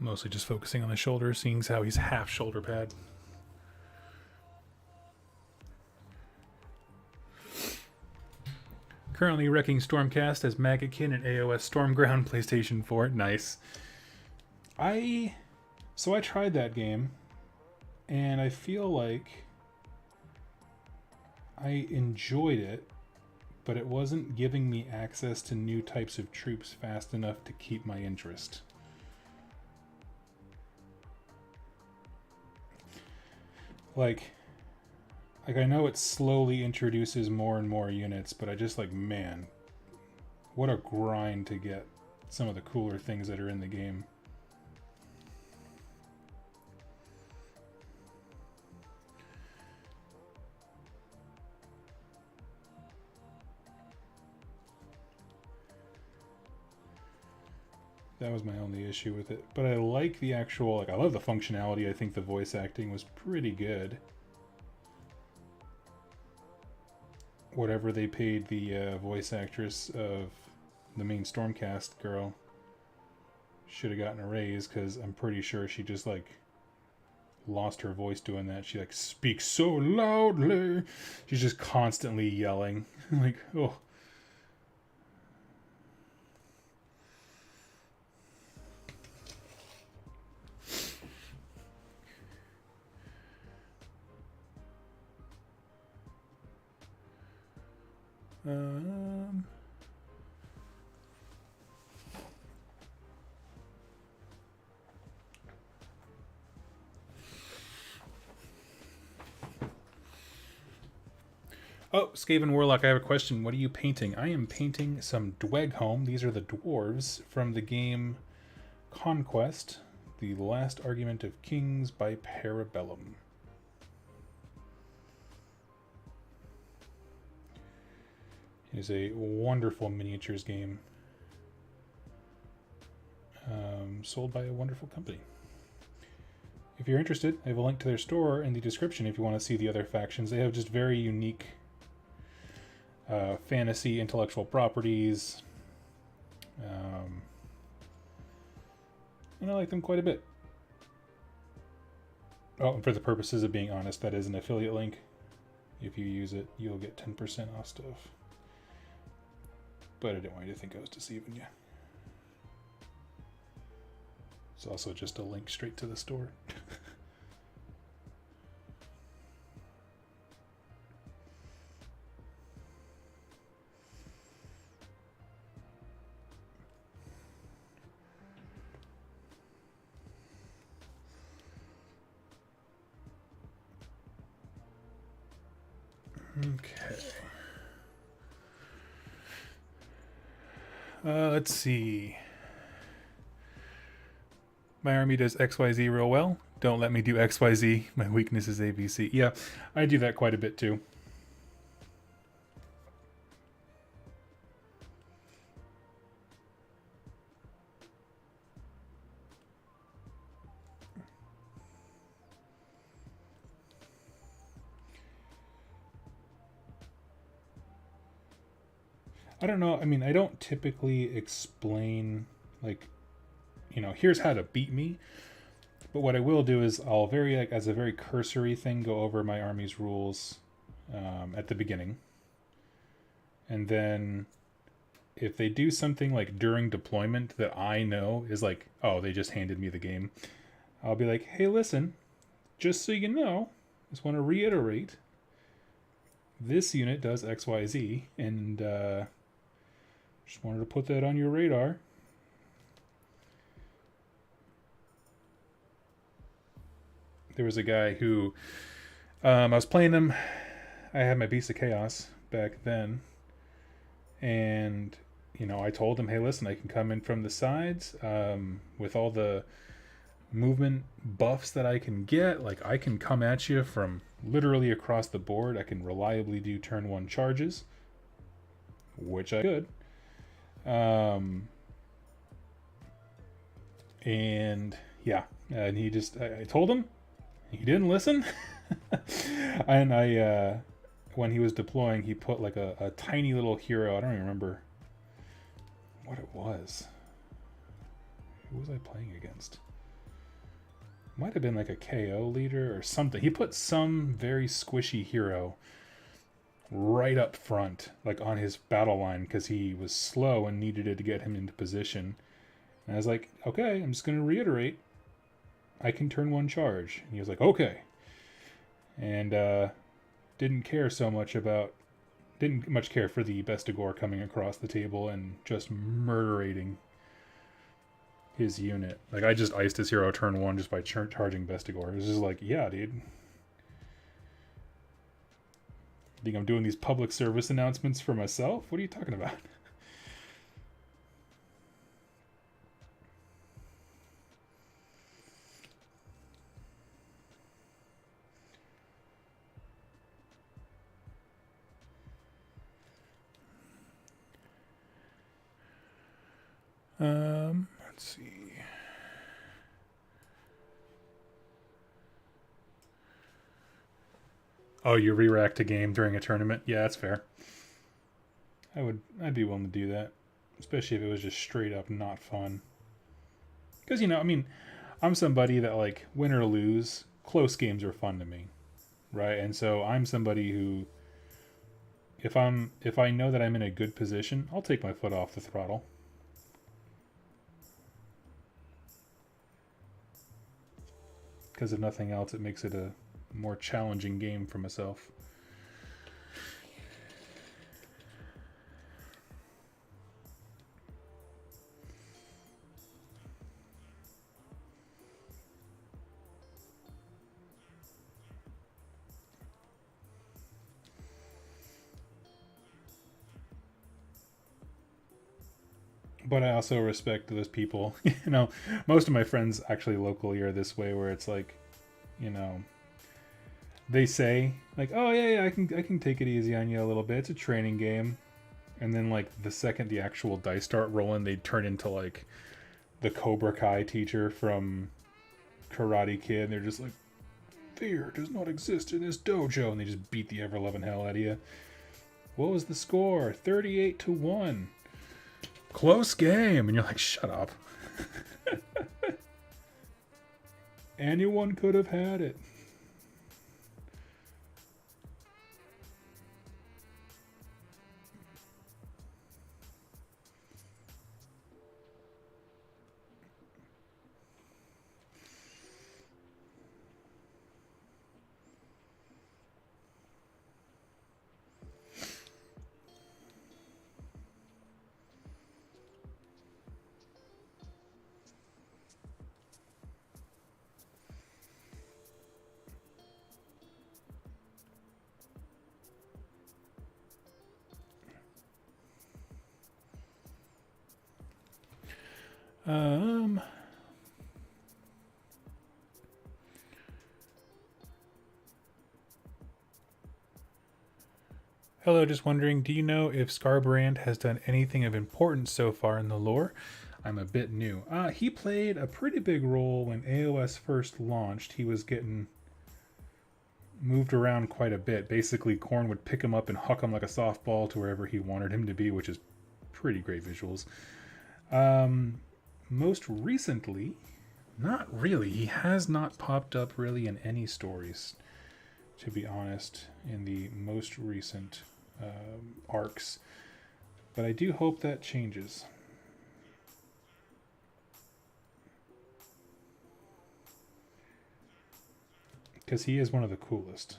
Mostly just focusing on the shoulder, seeing how he's half shoulder pad. Currently wrecking Stormcast as Maggotkin and AOS Stormground PlayStation 4. Nice. So I tried that game, and I feel like I enjoyed it, but it wasn't giving me access to new types of troops fast enough to keep my interest. Like I know it slowly introduces more and more units, but I just like, man, what a grind to get some of the cooler things that are in the game. That was my only issue with it. But I like the actual, like, I love the functionality. I think the voice acting was pretty good. Whatever they paid the voice actress of the main Stormcast girl should have gotten a raise, because I'm pretty sure she just, like, lost her voice doing that. She, like, speaks so loudly. She's just constantly yelling. Like, oh. Um, Oh, Skaven Warlock, I have a question. What are you painting? I am painting some Dweghom. These are the dwarves from the game Conquest, the Last Argument of Kings by Parabellum. It is a wonderful miniatures game sold by a wonderful company. If you're interested, I have a link to their store in the description if you want to see the other factions. They have just very unique fantasy intellectual properties. And I like them quite a bit. Oh, and for the purposes of being honest, that is an affiliate link. If you use it, you'll get 10% off stuff. But I didn't want you to think I was deceiving you. It's also just a link straight to the store. Okay. Let's see. My army does XYZ real well. Don't let me do XYZ. My weakness is ABC. Yeah, I do that quite a bit too. I don't know. I mean, I don't typically explain, like, you know, here's how to beat me. But what I will do is I'll very, like, as a very cursory thing, go over my army's rules at the beginning. And then if they do something like during deployment that I know is like, oh, they just handed me the game, I'll be like, hey, listen, just so you know, just want to reiterate, this unit does XYZ, and just wanted to put that on your radar. There was a guy who, I was playing him, I had my Beast of Chaos back then, and, you know, I told him, hey, listen, I can come in from the sides with all the movement buffs that I can get. Like, I can come at you from literally across the board. I can reliably do turn 1 charges, which I could. And yeah, and he just, I told him, he didn't listen. And I, when he was deploying, he put like a tiny little hero. I don't even remember what it was. Who was I playing against? Might have been like a KO leader or something. He put some very squishy hero right up front, like on his battle line, because he was slow and needed it to get him into position. And I was like, okay, I'm just going to reiterate, I can turn 1 charge. And he was like, okay. And didn't much care for the Bestigor coming across the table and just murderating his unit. Like, I just iced his hero turn 1 just by charging Bestigor. It was just like, yeah, dude. I think I'm doing these public service announcements for myself? What are you talking about? Let's see. Oh, you re-racked a game during a tournament? Yeah, that's fair. I'd be willing to do that. Especially if it was just straight up not fun. Because, you know, I mean, I'm somebody that, like, win or lose, close games are fun to me. Right? And so I'm somebody who, if I know that I'm in a good position, I'll take my foot off the throttle. Because if nothing else, it makes it a more challenging game for myself. But I also respect those people. You know, most of my friends actually locally are this way, where it's like, you know, they say like, "Oh yeah, I can take it easy on you a little bit. It's a training game." And then like the second the actual dice start rolling, they turn into like the Cobra Kai teacher from Karate Kid. And they're just like, "Fear does not exist in this dojo," and they just beat the ever-loving hell out of you. What was the score? 38-1. Close game. And you're like, shut up. Anyone could have had it. Um, Hello, just wondering, do you know if Scarbrand has done anything of importance so far in the lore? I'm a bit new. He played a pretty big role when AOS first launched. He was getting moved around quite a bit. Basically, Khorne would pick him up and huck him like a softball to wherever he wanted him to be, which is pretty great visuals. Most recently, not really. He has not popped up really in any stories, to be honest, in the most recent arcs. But I do hope that changes. Because he is one of the coolest.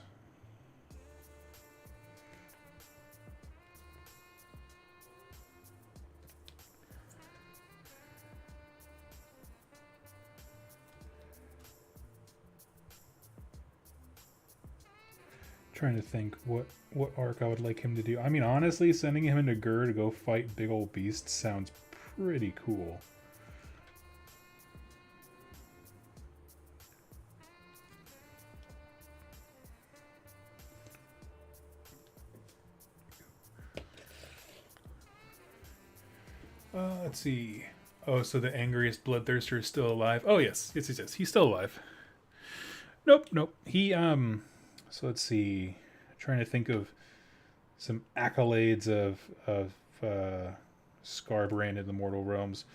Trying to think what arc I would like him to do. I mean, honestly, sending him into Gur to go fight big old beasts sounds pretty cool. Let's see. Oh, so the angriest bloodthirster is still alive. Oh yes, yes. He's still alive. Nope. He So let's see. Trying to think of some accolades of Scarbrand in the Mortal Realms.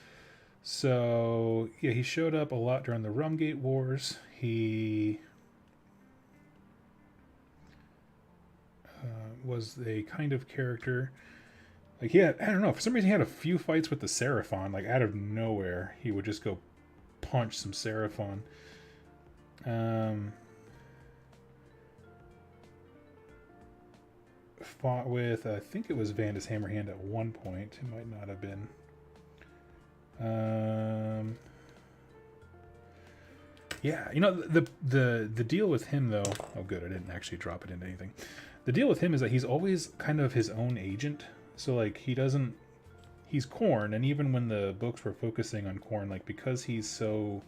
So yeah, he showed up a lot during the Rumgate Wars. He was a kind of character. Like he had, I don't know, for some reason he had a few fights with the Seraphon. Like out of nowhere, he would just go punch some Seraphon. Fought with, I think it was Vandus Hammerhand at one point. It might not have been. Yeah, you know the deal with him though. Oh, good, I didn't actually drop it into anything. The deal with him is that he's always kind of his own agent. So like he doesn't. He's Khorne, and even when the books were focusing on Khorne, like because he's so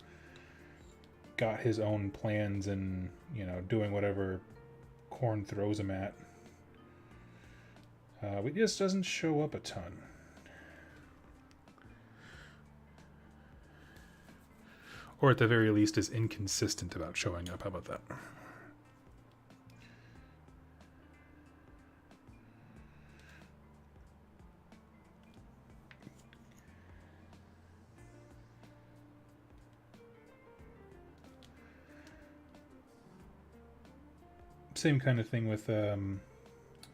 got his own plans and doing whatever Khorne throws him at. It just doesn't show up a ton. Or at the very least is inconsistent about showing up. How about that? Same kind of thing with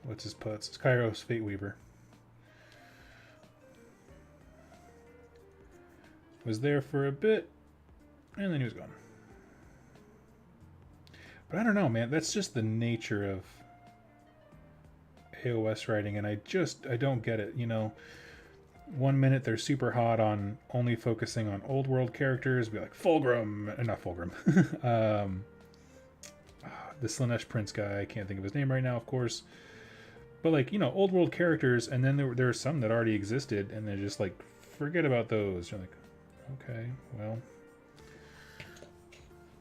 what's his putz? It's Kairos Fateweaver. Was there for a bit, and then he was gone. But I don't know, man. That's just the nature of AOS writing, and I don't get it. One minute they're super hot on only focusing on old world characters, be like Fulgrim, not Fulgrim. The Slanesh Prince guy, I can't think of his name right now, of course. But like, old world characters, and then there are some that already existed, and they're just like forget about those. You're like, okay, well,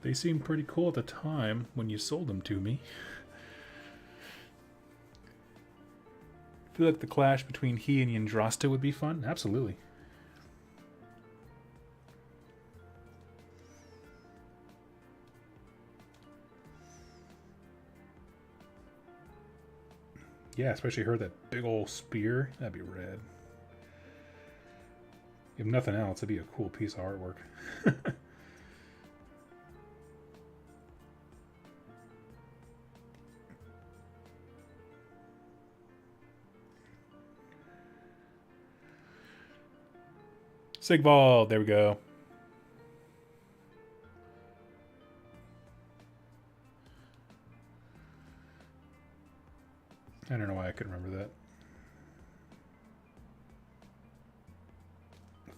they seemed pretty cool at the time when you sold them to me. I feel like the clash between he and Yndrasta would be fun. Absolutely. Yeah, especially her, that big old spear. That'd be rad. If nothing else, it'd be a cool piece of artwork. Sigvald, there we go. I don't know why I couldn't remember that.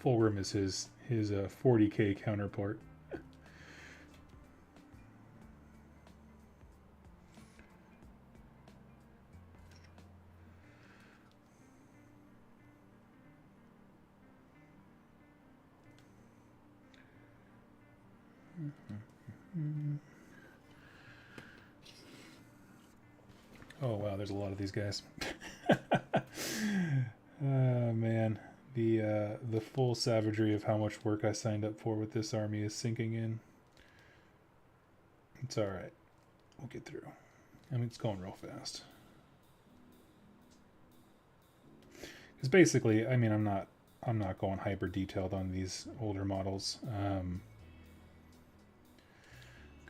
Fulgrim is his 40k counterpart. Oh wow, there's a lot of these guys. Oh man, the full savagery of how much work I signed up for with this army is sinking in. It's all right. We'll get through. I mean, it's going real fast. Because basically, I mean, I'm not going hyper detailed on these older models. I'm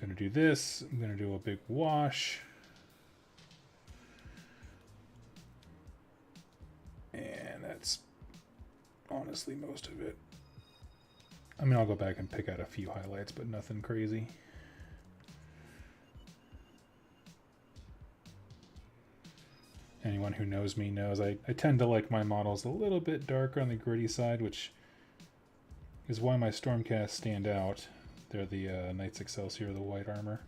gonna do this. I'm gonna do a big wash. And that's honestly most of it. I mean, I'll go back and pick out a few highlights, but nothing crazy. Anyone who knows me knows I tend to like my models a little bit darker on the gritty side, which is why my Stormcast stand out. They're the Knights Excelsior, the white armor.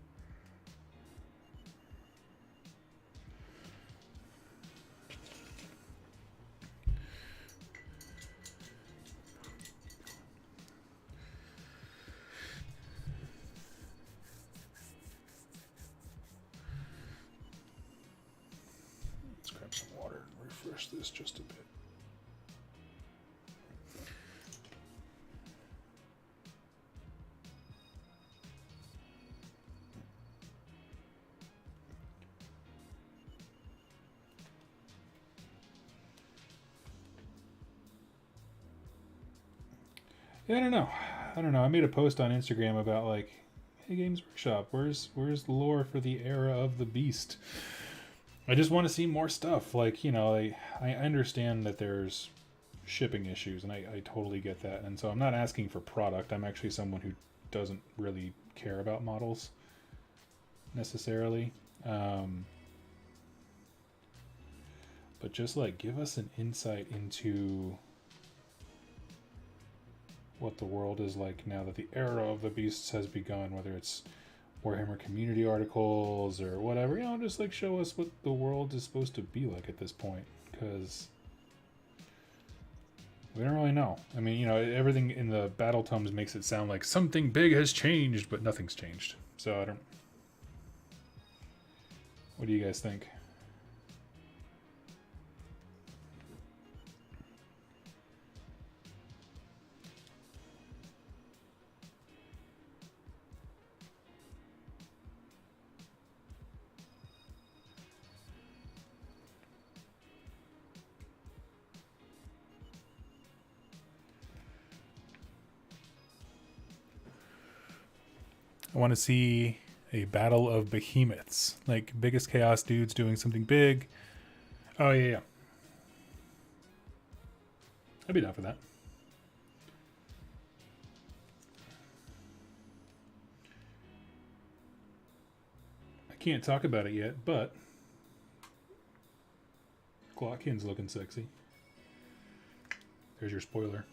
This just a bit. Yeah, I don't know. I made a post on Instagram about like, hey, Games Workshop, where's the lore for the era of the beast? I just want to see more stuff. Like, you know, I understand that there's shipping issues, and I totally get that. And so I'm not asking for product. I'm actually someone who doesn't really care about models necessarily. But just like give us an insight into what the world is like now that the era of the beasts has begun, whether it's Warhammer community articles or whatever, you know, just like show us what the world is supposed to be like at this point, because we don't really know. I mean, you know, everything in the battle tomes makes it sound like something big has changed, but nothing's changed. So I don't... What do you guys think? I want to see a battle of behemoths, like biggest chaos dudes doing something big. Oh yeah. I'd be down for that. I can't talk about it yet, but Glockin's looking sexy. There's your spoiler.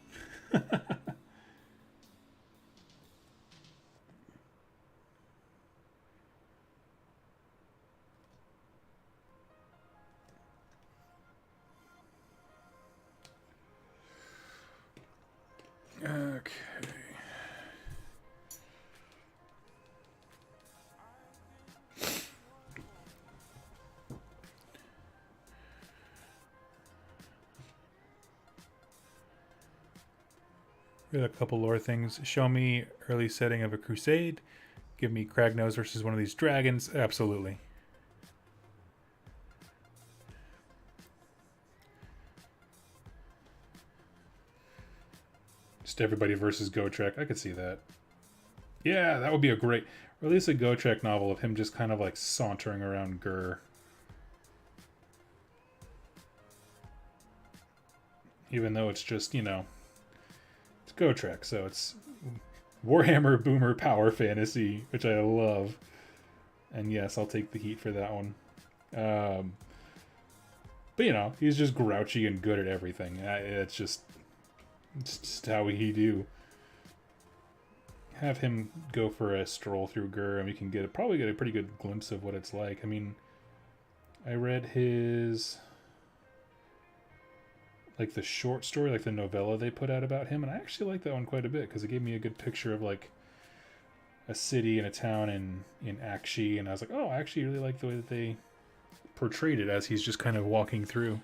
We got a couple lore things. Show me early setting of a crusade. Give me Kragnose versus one of these dragons. Absolutely. Just everybody versus Gotrek. I could see that. Yeah, that would be a great... Or at least a Gotrek novel of him just kind of like sauntering around Gur. Even though it's just, you know... It's Gotrek, so it's... Warhammer Boomer Power Fantasy, which I love. And yes, I'll take the heat for that one. But, you know, he's just grouchy and good at everything. It's just how he do. Have him go for a stroll through Gur, and we can probably get a pretty good glimpse of what it's like. I mean, I read his... like the short story, like the novella they put out about him, and I actually like that one quite a bit because it gave me a good picture of like a city and a town in Akshi, and I was like, oh, I actually really like the way that they portrayed it as he's just kind of walking through.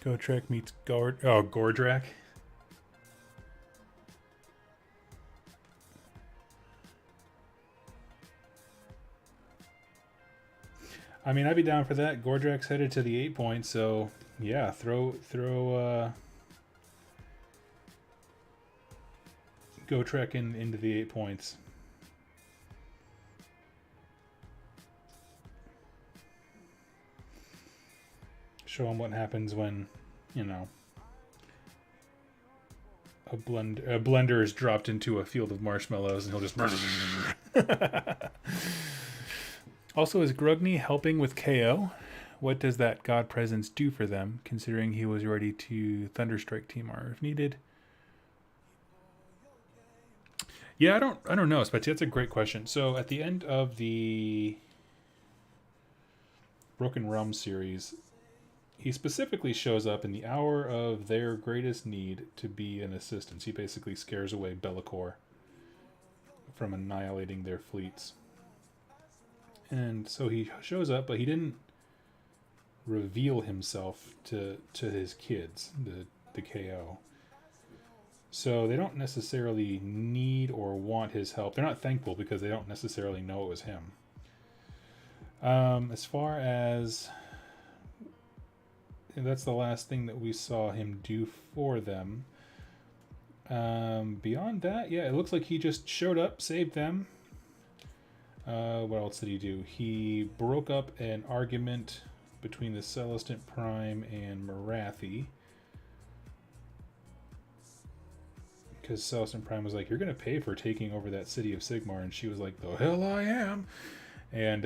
Gotrek meets Gordrak. I mean, I'd be down for that. Gordrak's headed to the 8 points, so yeah, throw Gotrek into the 8 points. Show him what happens when, you know, a blender is dropped into a field of marshmallows, and he'll just... Also, is Grugny helping with KO? What does that God Presence do for them, considering he was ready to Thunderstrike Timar if needed? Yeah, I don't know, Spetsy. That's a great question. So at the end of the Broken Realm series, he specifically shows up in the hour of their greatest need to be an assistance. He basically scares away Be'lakor from annihilating their fleets. And so he shows up, but he didn't reveal himself to his kids, the KO. So they don't necessarily need or want his help. They're not thankful because they don't necessarily know it was him. As far as... that's the last thing that we saw him do for them. Beyond that, yeah, it looks like he just showed up, saved them. What else did he do? He broke up an argument between the Celestant Prime and Marathi. Because Celestant Prime was like, you're going to pay for taking over that city of Sigmar. And she was like, the hell I am. And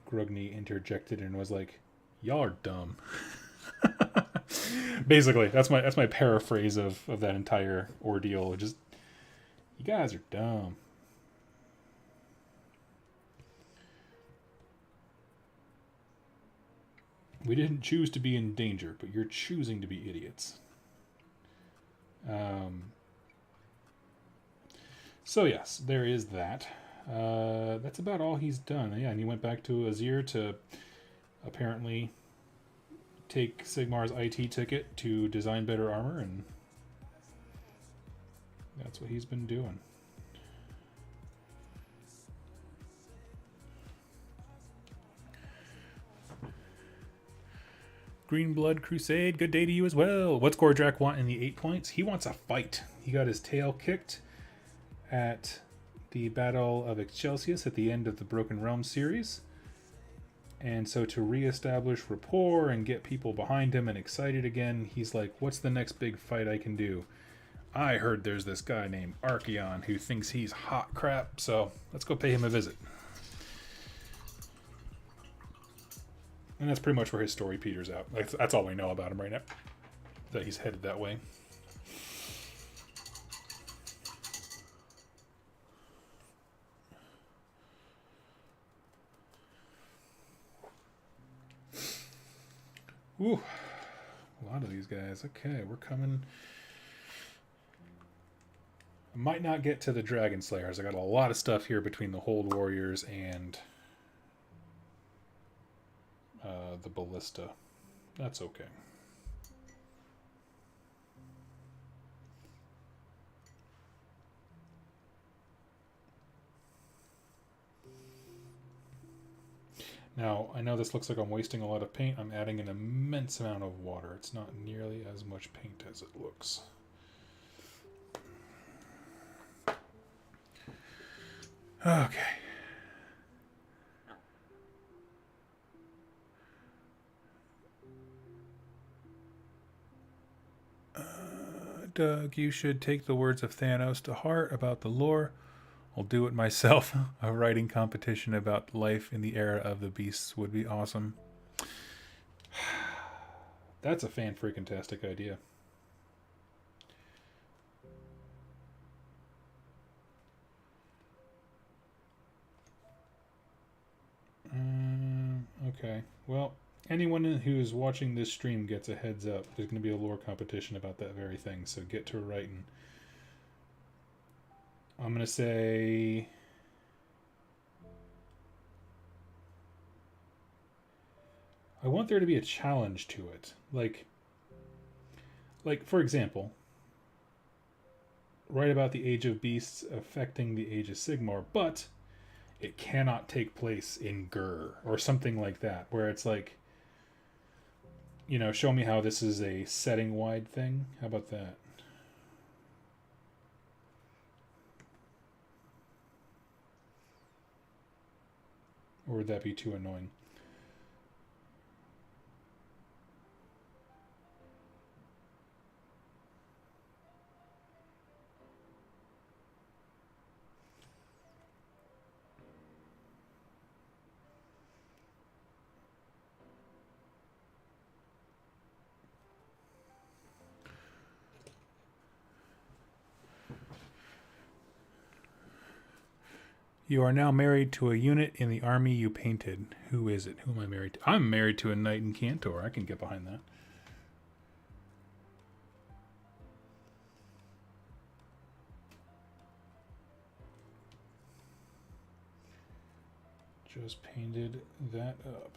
Grugny interjected and was like, y'all are dumb. Basically, that's my paraphrase of that entire ordeal. Just, you guys are dumb. We didn't choose to be in danger, but you're choosing to be idiots. So yes, there is that. That's about all he's done. Yeah, and he went back to Azir to apparently take Sigmar's IT ticket to design better armor, and that's what he's been doing. Greenblood Crusade, good day to you as well. What's Gordrak want in the 8 points? He wants a fight. He got his tail kicked at the Battle of Excelsius at the end of the Broken Realm series. And so to reestablish rapport and get people behind him and excited again, he's like, what's the next big fight I can do? I heard there's this guy named Archeon who thinks he's hot crap, so let's go pay him a visit. And that's pretty much where his story peters out. That's all we know about him right now. That he's headed that way. Ooh, a lot of these guys. Okay, we're coming. I might not get to the Dragon Slayers. I got a lot of stuff here between the Hold Warriors and the Ballista. That's okay. Now, I know this looks like I'm wasting a lot of paint. I'm adding an immense amount of water. It's not nearly as much paint as it looks. Okay. Doug, you should take the words of Thanos to heart about the lore. I'll do it myself. A writing competition about life in the era of the beasts would be awesome. That's a fan-freaking-tastic idea. Okay. Well, anyone who is watching this stream gets a heads up. There's going to be a lore competition about that very thing, so get to writing. I'm going to say... I want there to be a challenge to it. Like for example, write about the Age of Beasts affecting the Age of Sigmar, but it cannot take place in Gur, or something like that, where it's like, you know, show me how this is a setting-wide thing. How about that? Or would that be too annoying? You are now married to a unit in the army you painted. Who is it? Who am I married to? I'm married to a knight in Cantor. I can get behind that. Just painted that up.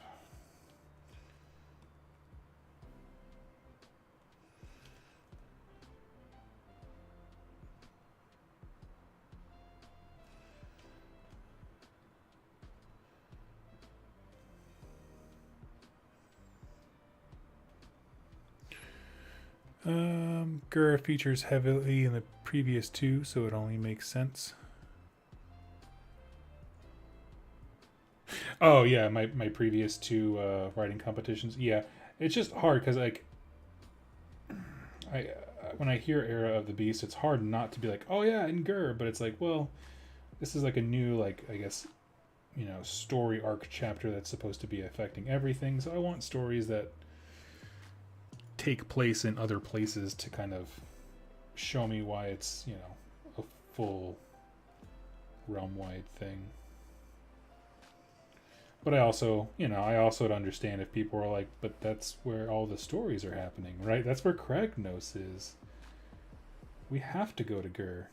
Gur features heavily in the previous two, so it only makes sense. Oh yeah, my previous two writing competitions. Yeah, it's just hard because like I when I hear Era of the Beast, it's hard not to be like, oh yeah, in Gur, but it's like, well, this is like a new, like, I guess, you know, story arc chapter that's supposed to be affecting everything. So I want stories that take place in other places to kind of show me why it's, you know, a full realm-wide thing. But I also, you know, I also would understand if people are like, but that's where all the stories are happening, right? That's where Kragnos is. We have to go to Gur.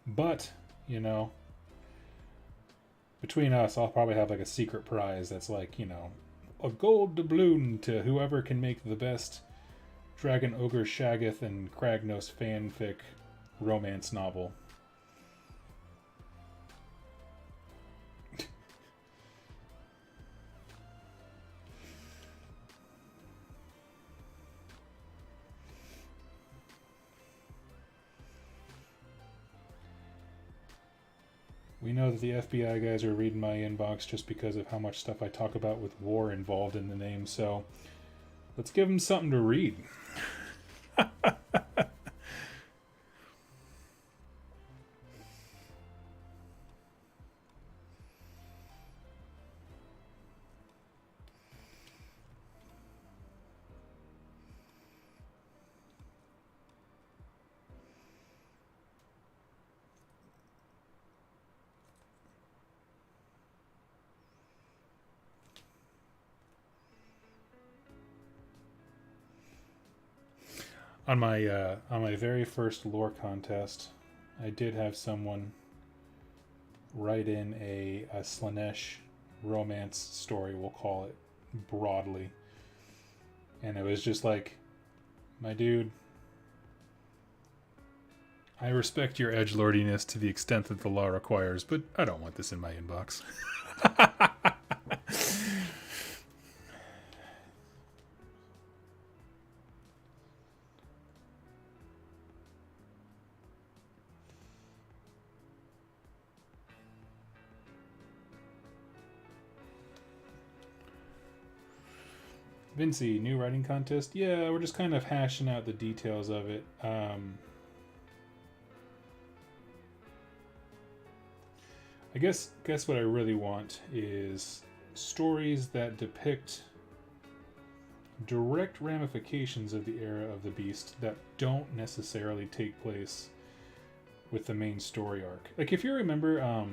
But, you know, between us, I'll probably have like a secret prize that's like, you know, a gold doubloon to whoever can make the best Dragon Ogre Shaggoth and Kragnos fanfic romance novel. We know that the FBI guys are reading my inbox just because of how much stuff I talk about with war involved in the name, so let's give them something to read. On my very first lore contest, I did have someone write in a Slanesh romance story, we'll call it broadly, and it was just like, my dude, I respect your edgelordiness to the extent that the law requires, but I don't want this in my inbox. Vinci, new writing contest? Yeah, we're just kind of hashing out the details of it. I guess what I really want is stories that depict direct ramifications of the era of the beast that don't necessarily take place with the main story arc. Like, if you remember,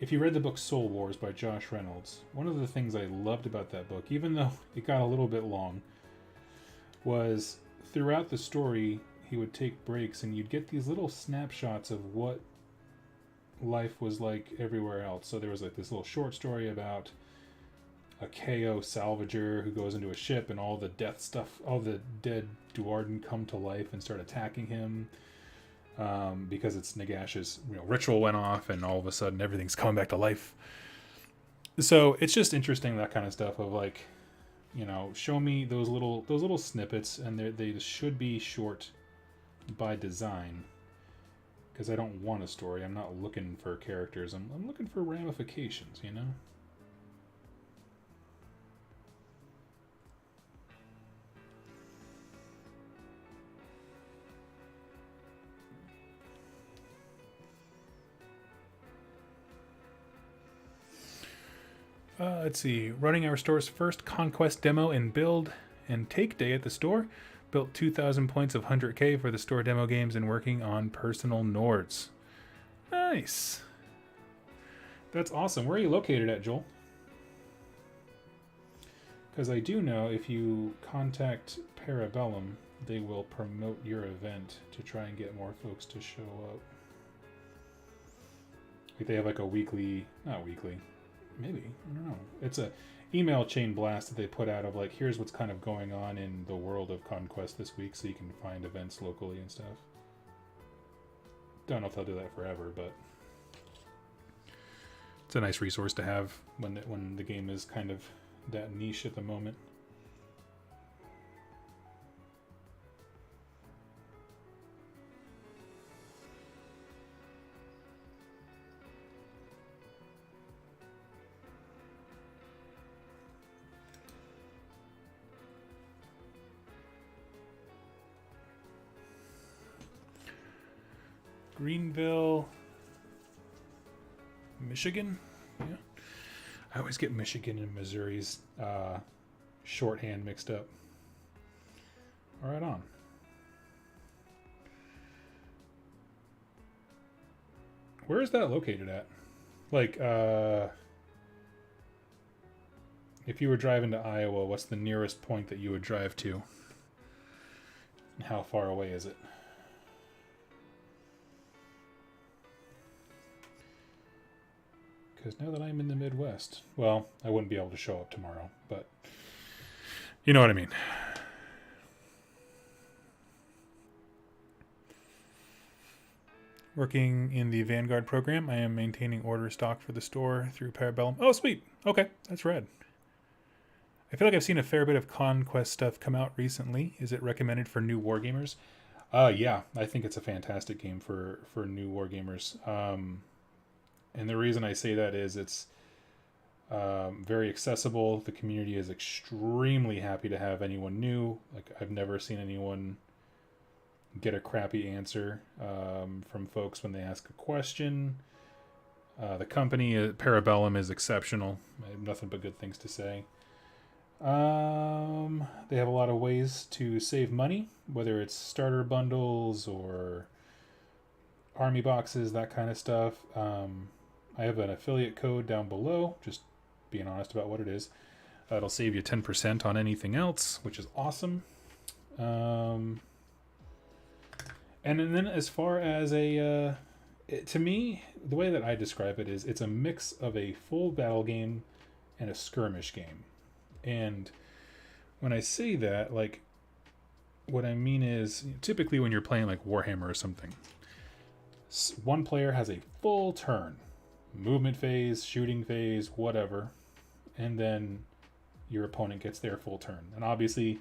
if you read the book Soul Wars by Josh Reynolds, one of the things I loved about that book, even though it got a little bit long, was throughout the story he would take breaks and you'd get these little snapshots of what life was like everywhere else. So there was like this little short story about a KO salvager who goes into a ship and all the death stuff, all the dead Duarden come to life and start attacking him. Because it's Nagash's ritual went off and all of a sudden everything's coming back to life. So it's just interesting, that kind of stuff of like, show me those little snippets, and they should be short by design, because I don't want a story. I'm not looking for characters. I'm looking for ramifications, Let's see. Running our store's first Conquest demo in build and take day at the store. Built 2,000 points of 100k for the store demo games and working on personal Nords. Nice. That's awesome. Where are you located at, Joel? Because I do know if you contact Parabellum, they will promote your event to try and get more folks to show up. Like, they have like a weekly, not weekly, maybe, I don't know. It's a email chain blast that they put out of like, here's what's kind of going on in the world of Conquest this week, so you can find events locally and stuff. Don't know if they'll do that forever, but it's a nice resource to have when the game is kind of that niche at the moment. Greenville, Michigan. Yeah, I always get Michigan and Missouri's shorthand mixed up. All right, on. Where is that located at? Like, if you were driving to Iowa, what's the nearest point that you would drive to? And how far away is it? Because now that I'm in the Midwest, well, I wouldn't be able to show up tomorrow, but you know what I mean. Working in the Vanguard program, I am maintaining order stock for the store through Parabellum. Oh, sweet. Okay, that's rad. I feel like I've seen a fair bit of Conquest stuff come out recently. Is it recommended for new wargamers? Yeah, I think it's a fantastic game for new wargamers. And the reason I say that is it's very accessible. The community is extremely happy to have anyone new. Like, I've never seen anyone get a crappy answer from folks when they ask a question. The company, Parabellum, is exceptional. I have nothing but good things to say. They have a lot of ways to save money, whether it's starter bundles or army boxes, that kind of stuff. I have an affiliate code down below, just being honest about what it is. It'll save you 10% on anything else, which is awesome. And then as far as to me, the way that I describe it is it's a mix of a full battle game and a skirmish game. And when I say that, like, what I mean is, typically when you're playing like Warhammer or something, one player has a full turn, movement phase, shooting phase, whatever, and then your opponent gets their full turn. And obviously,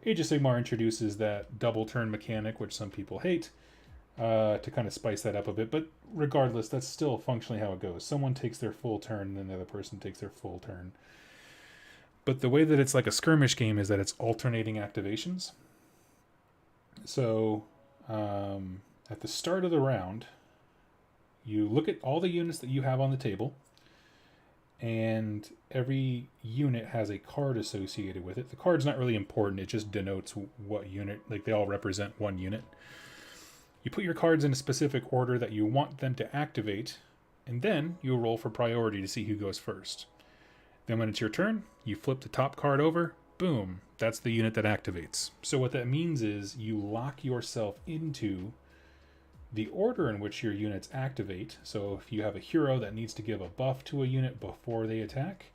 Age of Sigmar introduces that double turn mechanic, which some people hate, to kind of spice that up a bit. But regardless, that's still functionally how it goes. Someone takes their full turn, and then the other person takes their full turn. But the way that it's like a skirmish game is that it's alternating activations. So at the start of the round, you look at all the units that you have on the table, and every unit has a card associated with it. The card's not really important. It just denotes what unit, like they all represent one unit. You put your cards in a specific order that you want them to activate, and then you roll for priority to see who goes first. Then when it's your turn, you flip the top card over, boom, that's the unit that activates. So what that means is you lock yourself into the order in which your units activate. So if you have a hero that needs to give a buff to a unit before they attack,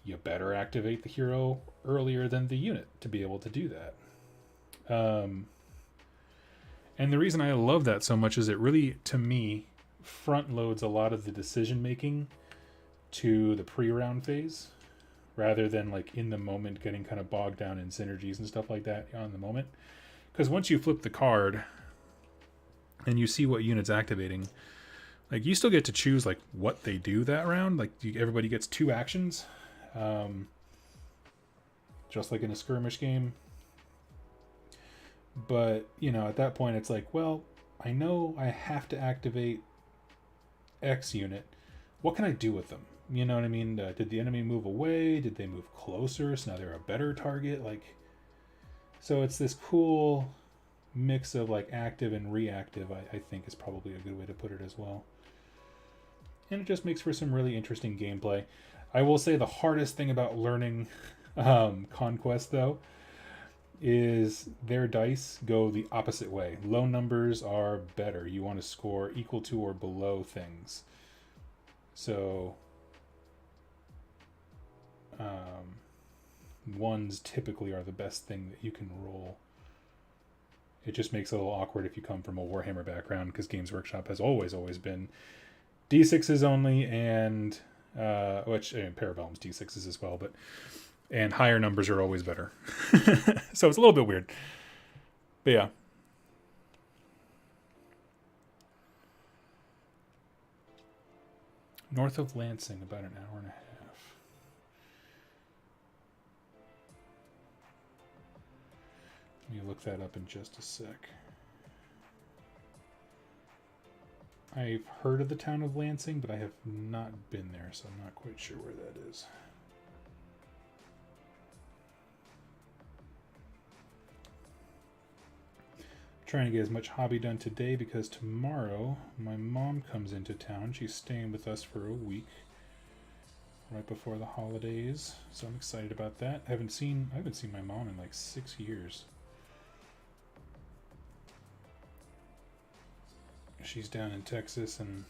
you better activate the hero earlier than the unit to be able to do that. And the reason I love that so much is it really, to me, front loads a lot of the decision making to the pre-round phase, rather than like in the moment getting kind of bogged down in synergies and stuff like that on the moment. Because once you flip the card and you see what unit's activating, like you still get to choose like what they do that round. Like everybody gets 2 actions, just like in a skirmish game. But at that point it's like, well, I know I have to activate X unit. What can I do with them? You know what I mean? Did the enemy move away? Did they move closer? So now they're a better target. So it's this cool mix of like active and reactive, I think is probably a good way to put it as well. And it just makes for some really interesting gameplay. I will say the hardest thing about learning Conquest, though, is their dice go the opposite way. Low numbers are better. You want to score equal to or below things. So ones typically are the best thing that you can roll. It just makes it a little awkward if you come from a Warhammer background, because Games Workshop has always been D6s only, and which Parabellum's D6s as well, and higher numbers are always better. So it's a little bit weird. But yeah. North of Lansing, about an hour and a half. Let me look that up in just a sec. I've heard of the town of Lansing, but I have not been there, so I'm not quite sure where that is. Trying to get as much hobby done today because tomorrow my mom comes into town. She's staying with us for a week right before the holidays, so I'm excited about that. I haven't seen my mom in like 6 years. She's down in Texas, and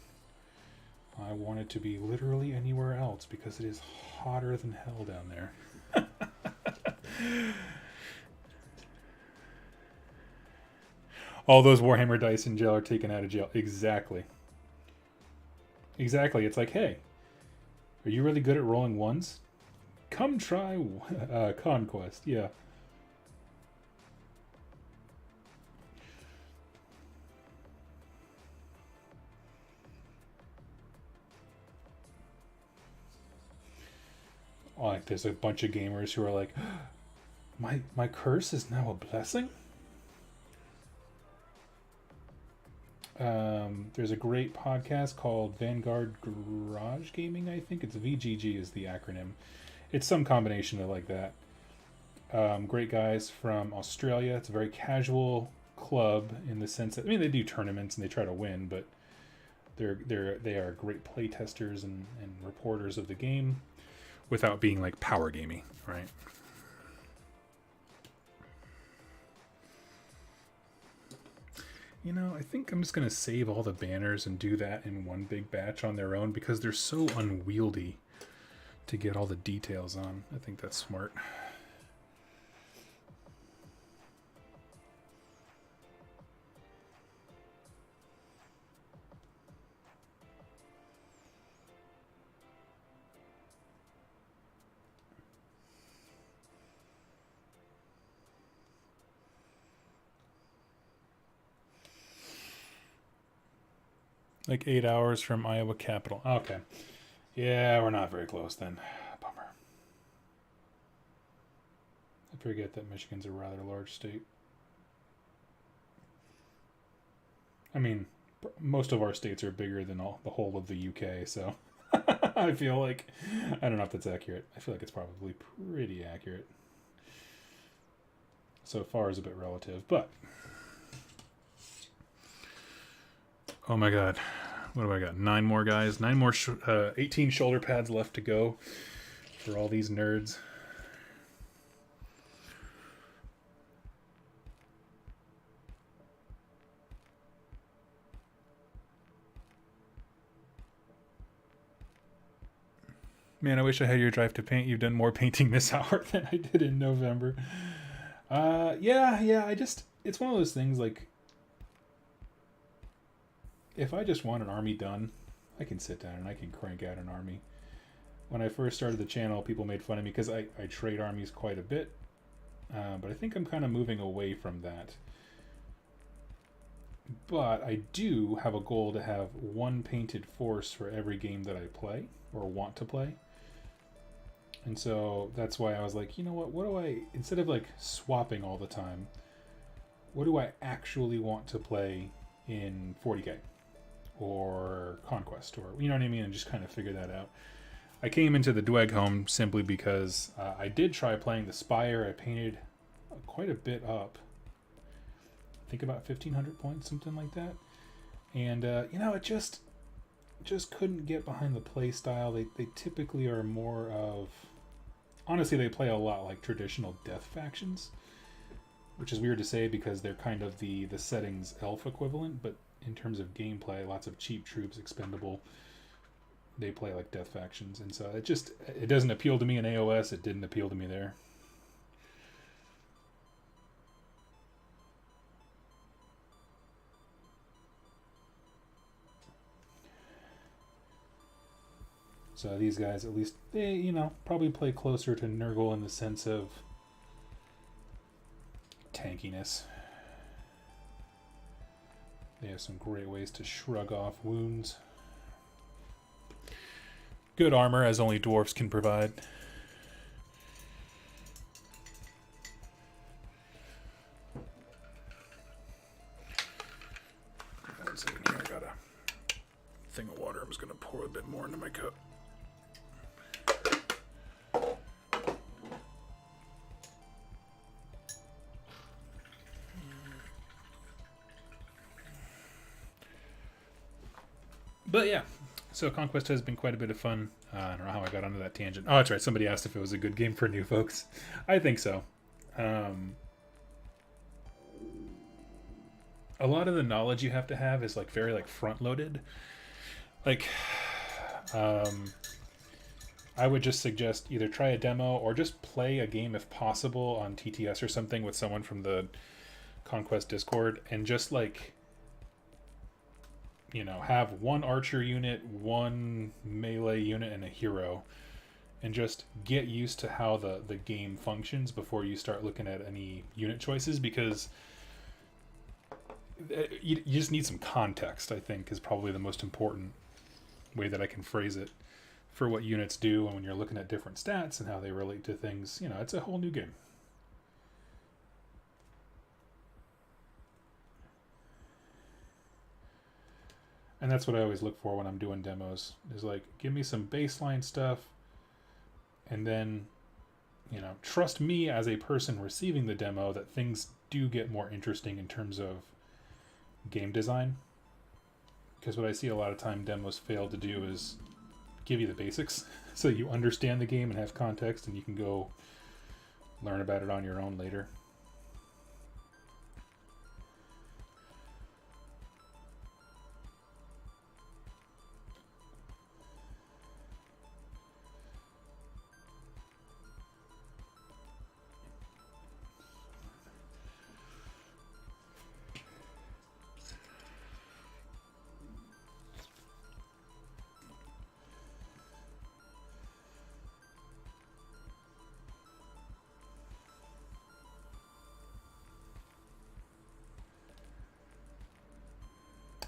I wanted to be literally anywhere else because it is hotter than hell down there. All those Warhammer dice in jail are taken out of jail. Exactly. It's like, hey, are you really good at rolling ones? Come try Conquest. Yeah. like there's a bunch of gamers who are like, my curse is now a blessing. There's a great podcast called Vanguard Garage Gaming, I think. It's VGG is the acronym. It's some combination of like that. Great guys from Australia. It's a very casual club in the sense that, I mean, they do tournaments and they try to win, but they are great play testers and reporters of the game without being like power gamey, right? You know, I think I'm just going to save all the banners and do that in one big batch on their own because they're so unwieldy to get all the details on. I think that's smart. Like 8 hours from Iowa Capital. Okay. Yeah, we're not very close then. Bummer. I forget that Michigan's a rather large state. I mean, most of our states are bigger than the whole of the UK, so I feel like, I don't know if that's accurate. I feel like it's probably pretty accurate. So far is a bit relative, but oh my god. What do I got? 9 more guys. 9 more 18 shoulder pads left to go for all these nerds. Man, I wish I had your drive to paint. You've done more painting this hour than I did in November. Yeah, it's one of those things like, if I just want an army done, I can sit down and I can crank out an army. When I first started the channel, people made fun of me because I trade armies quite a bit. But I think I'm kind of moving away from that. But I do have a goal to have one painted force for every game that I play or want to play. And so that's why I was like, you know what do I, instead of like swapping all the time, what do I actually want to play in 40k? Or Conquest, or you know what I mean, and just kind of figure that out. I came into the Dweghom simply because I did try playing the Spire. I painted quite a bit up. I think about 1,500 points, something like that. And you know, it just couldn't get behind the play style. They typically are more of, honestly, they play a lot like traditional death factions, which is weird to say because they're kind of the settings elf equivalent, but in terms of gameplay, lots of cheap troops, expendable, they play like death factions, and so it doesn't appeal to me in AOS. It didn't appeal to me there. So these guys, at least, they, you know, probably play closer to Nurgle in the sense of tankiness. They have some great ways to shrug off wounds. Good armor, as only dwarves can provide. One second here, I got a thing of water. I'm just going to pour a bit more into my cup. But yeah, so Conquest has been quite a bit of fun. I don't know how I got onto that tangent. Oh, that's right. Somebody asked if it was a good game for new folks. I think so. A lot of the knowledge you have to have is like very like front loaded. Like, I would just suggest either try a demo or just play a game if possible on TTS or something with someone from the Conquest Discord and just like, you know, have one archer unit, one melee unit, and a hero, and just get used to how the game functions before you start looking at any unit choices, because you just need some context, I think, is probably the most important way that I can phrase it for what units do, and when you're looking at different stats and how they relate to things, you know, it's a whole new game. And that's what I always look for when I'm doing demos, is like, give me some baseline stuff, and then, you know, trust me as a person receiving the demo that things do get more interesting in terms of game design. Because what I see a lot of time demos fail to do is give you the basics so you understand the game and have context, and you can go learn about it on your own later.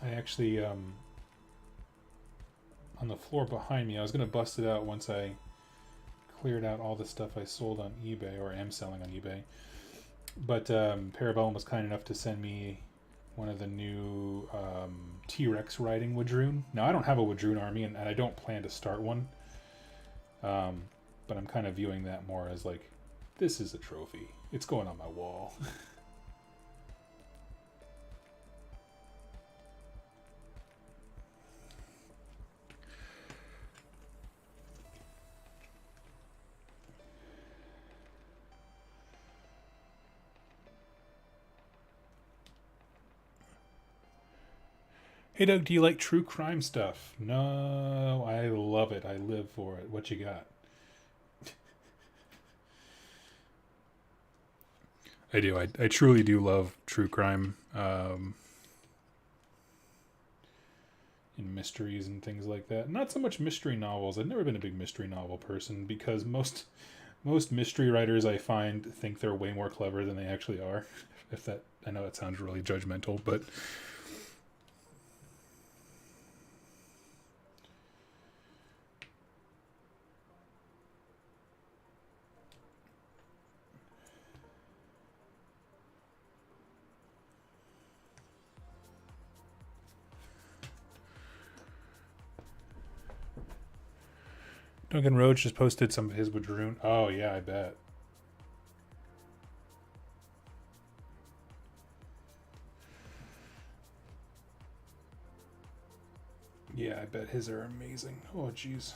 I actually, on the floor behind me, I was going to bust it out once I cleared out all the stuff I sold on eBay, or am selling on eBay. But Parabellum was kind enough to send me one of the new T-Rex riding Wadroon. Now, I don't have a Wadroon army, and I don't plan to start one. But I'm kind of viewing that more as like, this is a trophy. It's going on my wall. Hey Doug, do you like true crime stuff? No, I love it. I live for it. What you got? I do. I truly do love true crime, and mysteries and things like that. Not so much mystery novels. I've never been a big mystery novel person, because most mystery writers I find think they're way more clever than they actually are. If that, I know that sounds really judgmental, but Duncan Rhodes just posted some of his Wadroon. Oh, yeah, I bet. Yeah, I bet his are amazing. Oh, jeez.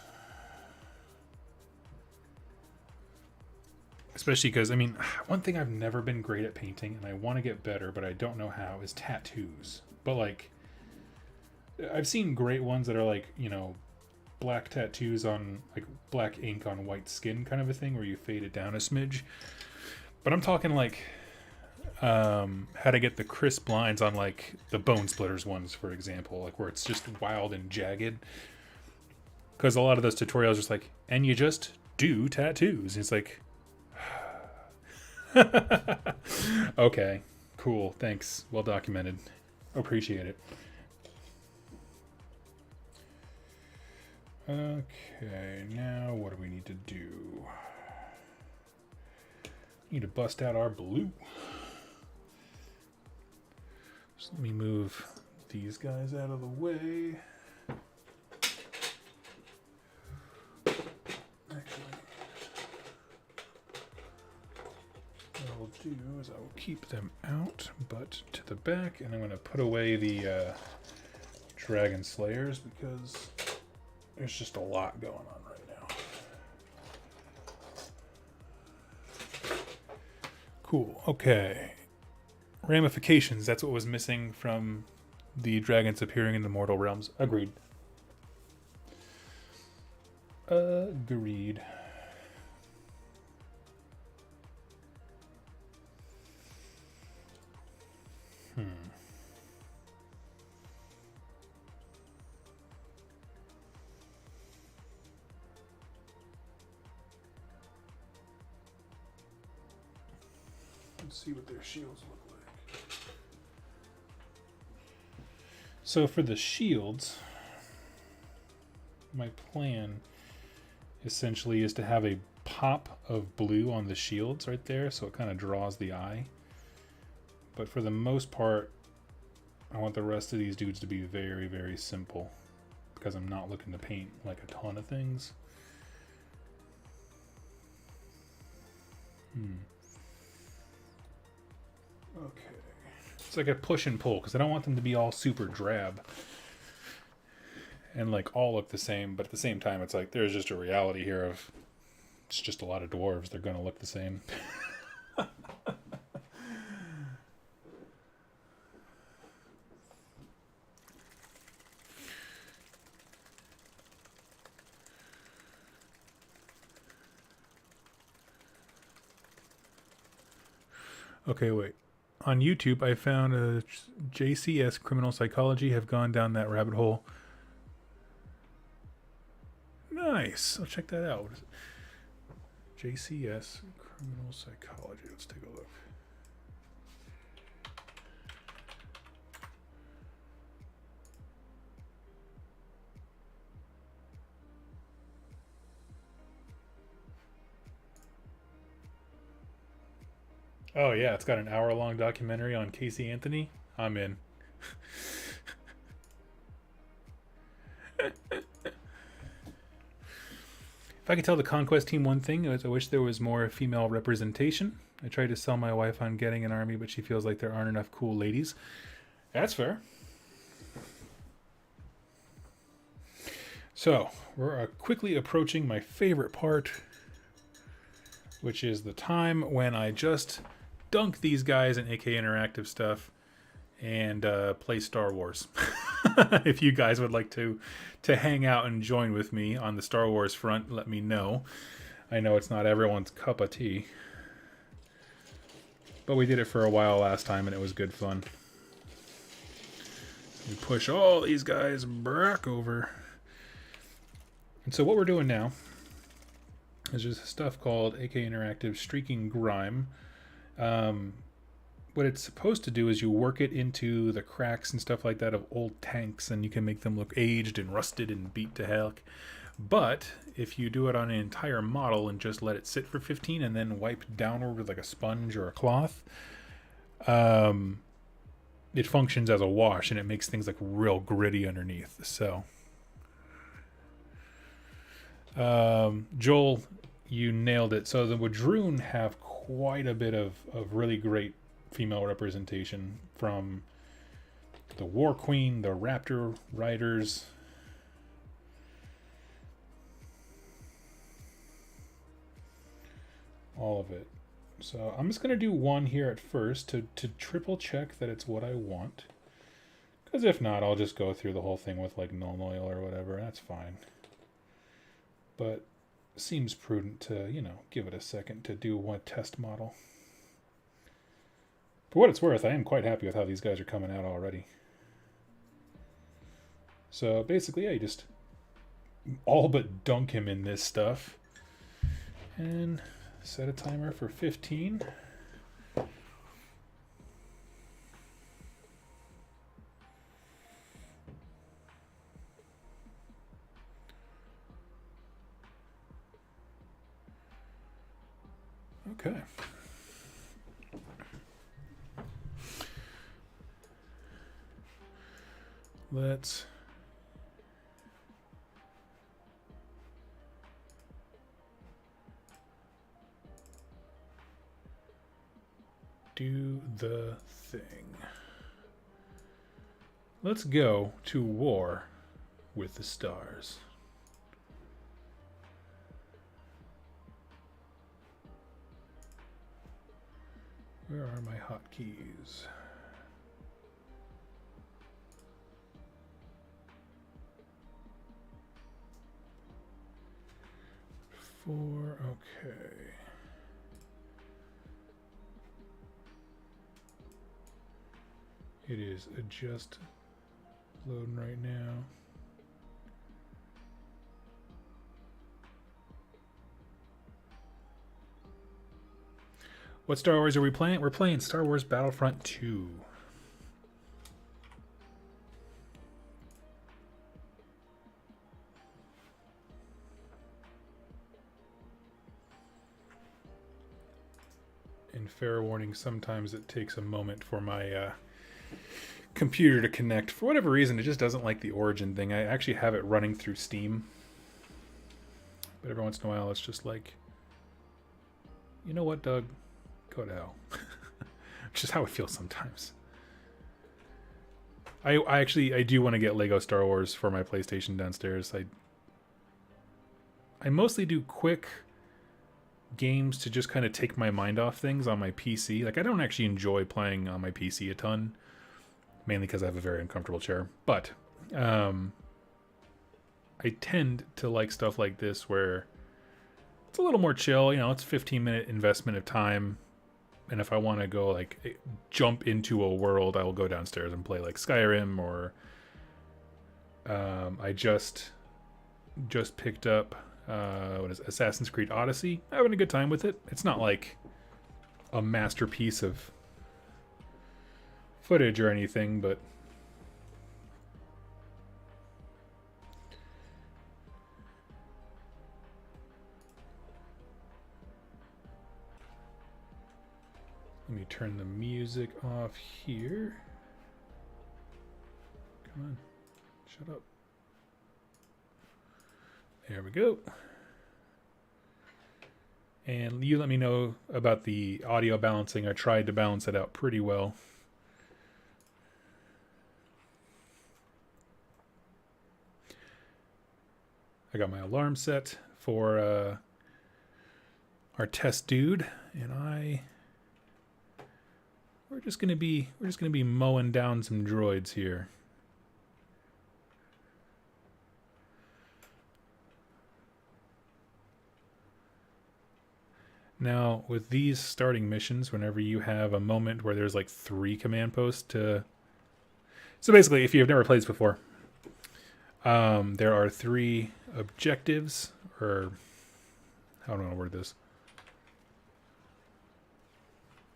Especially because, I mean, one thing I've never been great at painting, and I want to get better, but I don't know how, is tattoos. But, like, I've seen great ones that are, like, you know, black tattoos on, like, black ink on white skin kind of a thing, where you fade it down a smidge. But I'm talking, like, how to get the crisp lines on, like, the Bone Splitters ones, for example, like, where it's just wild and jagged. Because a lot of those tutorials are just like, and you just do tattoos. And it's like, okay, cool, thanks, well documented, appreciate it. Okay, now what do we need to do? Need to bust out our blue. So let me move these guys out of the way. Actually, what I'll do is I will keep them out, but to the back, and I'm going to put away the Dragon Slayers, because there's just a lot going on right now. Cool. Okay. Ramifications. That's what was missing from the dragons appearing in the mortal realms. Agreed. Agreed. Let's see what their shields look like. So for the shields, my plan essentially is to have a pop of blue on the shields right there, so it kind of draws the eye. But for the most part, I want the rest of these dudes to be very, very simple, because I'm not looking to paint like a ton of things. Okay. It's like a push and pull, because I don't want them to be all super drab and like all look the same, but at the same time it's like there's just a reality here of it's just a lot of dwarves. They're going to look the same. Okay, wait. On YouTube, I found a JCS Criminal Psychology. Have gone down that rabbit hole. Nice. I'll check that out. What is it? JCS Criminal Psychology. Let's take a look. Oh yeah, it's got an hour-long documentary on Casey Anthony. I'm in. If I could tell the Conquest team one thing, is I wish there was more female representation. I tried to sell my wife on getting an army, but she feels like there aren't enough cool ladies. That's fair. So, we're quickly approaching my favorite part, which is the time when I just dunk these guys in AK Interactive stuff and play Star Wars. If you guys would like to hang out and join with me on the Star Wars front, let me know. I know it's not everyone's cup of tea, but we did it for a while last time and it was good fun. We push all these guys back over. And so what we're doing now is just stuff called AK Interactive Streaking Grime. What it's supposed to do is you work it into the cracks and stuff like that of old tanks, and you can make them look aged and rusted and beat to heck. But if you do it on an entire model and just let it sit for 15 and then wipe downward with like a sponge or a cloth, it functions as a wash and it makes things like real gritty underneath. So Joel, you nailed it. So the Wadroon have quite a bit of really great female representation, from the War Queen, the Raptor Riders, all of it. So I'm just going to do one here at first to triple check that it's what I want. Because if not, I'll just go through the whole thing with like null oil or whatever. That's fine. But it seems prudent to, you know, give it a second to do one test model. For what it's worth, I am quite happy with how these guys are coming out already. So basically, yeah, you just all but dunk him in this stuff. And set a timer for 15. Okay. Let's do the thing. Let's go to war with the stars. Where are my hotkeys? Okay. It is just loading right now. What Star Wars are we playing? We're playing Star Wars Battlefront 2. And fair warning, sometimes it takes a moment for my computer to connect. For whatever reason, it just doesn't like the Origin thing. I actually have it running through Steam. But every once in a while, it's just like, you know what, Doug? Go to hell. Which is how it feels sometimes. I do want to get Lego Star Wars for my PlayStation downstairs. I mostly do quick games to just kind of take my mind off things on my PC. Like, I don't actually enjoy playing on my PC a ton, mainly because I have a very uncomfortable chair. But I tend to like stuff like this where it's a little more chill. You know, it's a 15-minute investment of time. And if I want to go, like, jump into a world, I will go downstairs and play, like, Skyrim, or I just picked up Assassin's Creed Odyssey. Having a good time with it. It's not like a masterpiece of footage or anything, but let me turn the music off here. Come on, shut up. There we go. And you let me know about the audio balancing. I tried to balance it out pretty well. I got my alarm set for our test dude, and we're just gonna be mowing down some droids here. Now, with these starting missions, whenever you have a moment where there's like 3 command posts to... So basically, if you've never played this before, there are 3 objectives, or how do I want to word this?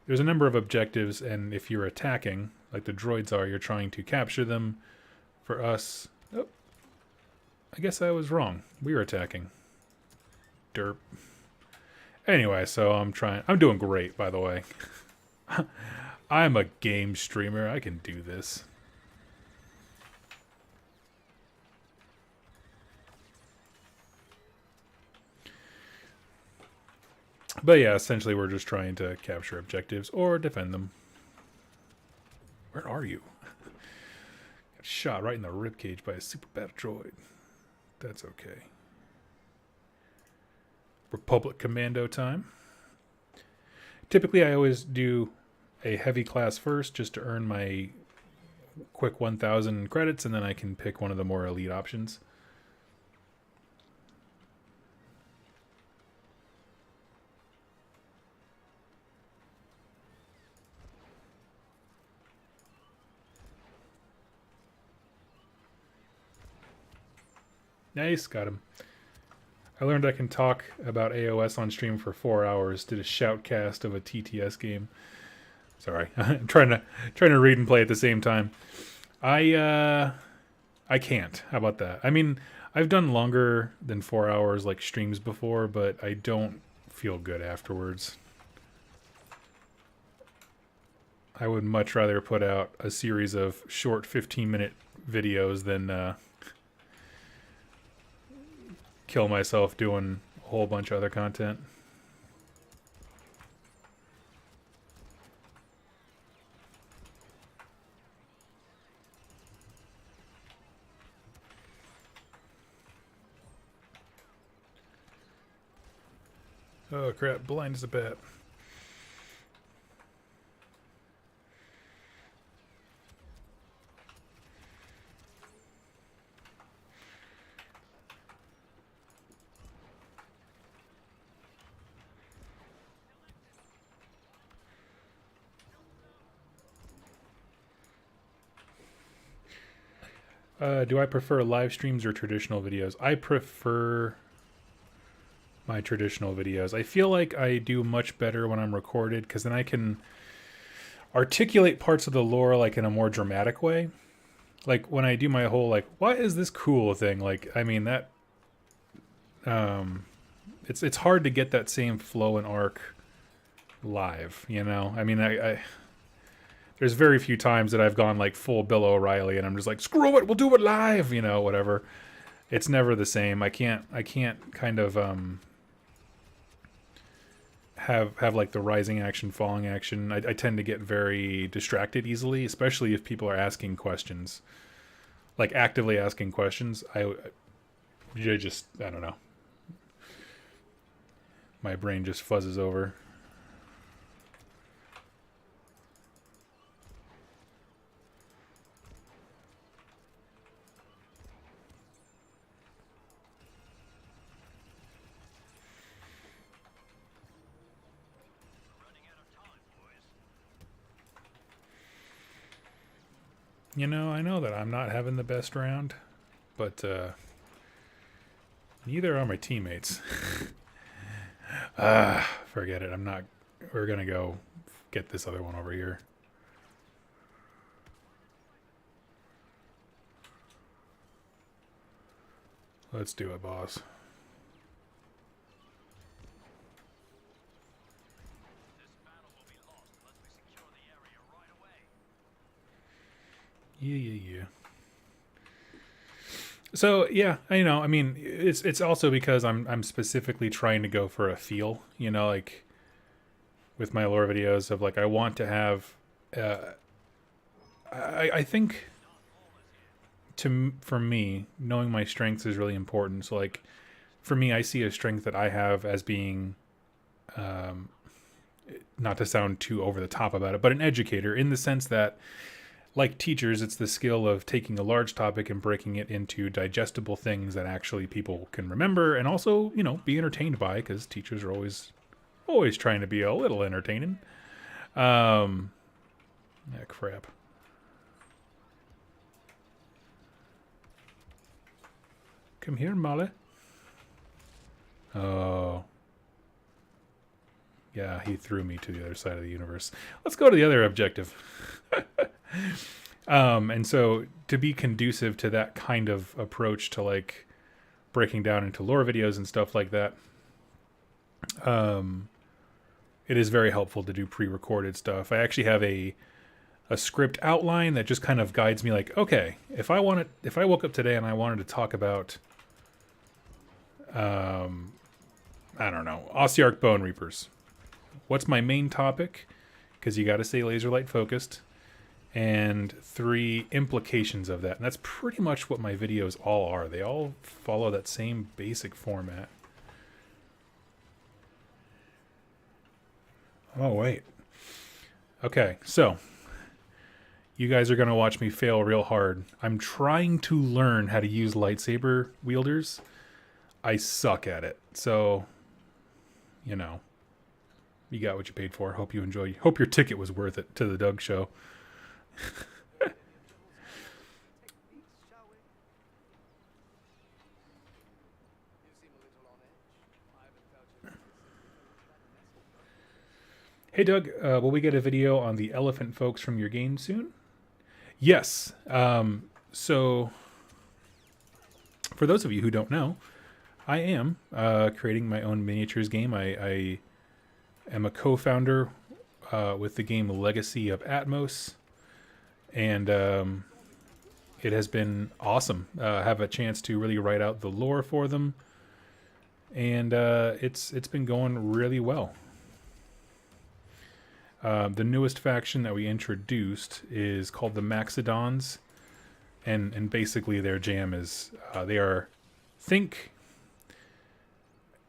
There's a number of objectives, and if you're attacking, like the droids are, you're trying to capture them. For us... Oh, I guess I was wrong. We were attacking. Derp. Anyway, so I'm doing great, by the way. I'm a game streamer. I can do this. But yeah, essentially we're just trying to capture objectives or defend them. Where are you? Got shot right in the ribcage by a super battle droid. That's okay. Republic Commando time. Typically, I always do a heavy class first just to earn my quick 1,000 credits, and then I can pick one of the more elite options. Nice, got him. I learned I can talk about AOS on stream for 4 hours. Did a shoutcast of a TTS game. Sorry, I'm trying to read and play at the same time. I can't. How about that? I mean, I've done longer than 4 hours like streams before, but I don't feel good afterwards. I would much rather put out a series of short 15-minute videos than kill myself doing a whole bunch of other content. Oh crap, blind as a bat. Do I prefer live streams or traditional videos? I prefer my traditional videos. I feel like I do much better when I'm recorded, because then I can articulate parts of the lore like in a more dramatic way. Like when I do my whole like, what is this cool thing? Like, I mean that it's hard to get that same flow and arc live, you know? I mean, I there's very few times that I've gone like full Bill O'Reilly and I'm just like, screw it, we'll do it live, you know, whatever. It's never the same. I can't kind of have like the rising action, falling action. I tend to get very distracted easily, especially if people are asking questions, like actively asking questions. I don't know. My brain just fuzzes over. You know, I know that I'm not having the best round, but neither are my teammates. Forget it. I'm not. We're gonna go get this other one over here. Let's do it, boss. Yeah. So yeah, I mean, it's also because I'm specifically trying to go for a feel, you know, like with my lore videos of like I want to have. I think for me, knowing my strengths is really important. So like, for me, I see a strength that I have as being, not to sound too over the top about it, but an educator in the sense that, like teachers, it's the skill of taking a large topic and breaking it into digestible things that actually people can remember and also, you know, be entertained by, because teachers are always trying to be a little entertaining. Yeah, crap. Come here, Molly. Oh. Yeah, he threw me to the other side of the universe. Let's go to the other objective. And so to be conducive to that kind of approach to like breaking down into lore videos and stuff like that, it is very helpful to do pre-recorded stuff. I actually have a script outline that just kind of guides me like, okay, if I woke up today and I wanted to talk about, I don't know, Ossiarch Bone Reapers. What's my main topic? Because you got to stay laser light focused. And 3 implications of that. And that's pretty much what my videos all are. They all follow that same basic format. Oh, wait. Okay, so you guys are going to watch me fail real hard. I'm trying to learn how to use lightsaber wielders. I suck at it. So, you know, you got what you paid for. Hope you enjoy. Hope your ticket was worth it to the Doug show. Hey Doug, will we get a video on the elephant folks from your game soon? Yes. So for those of you who don't know, I am creating my own miniatures game. I am a co-founder with the game Legacy of Atmos, and it has been awesome. Have a chance to really write out the lore for them, and it's been going really well. The newest faction that we introduced is called the Maxodons, and basically their jam is they are, think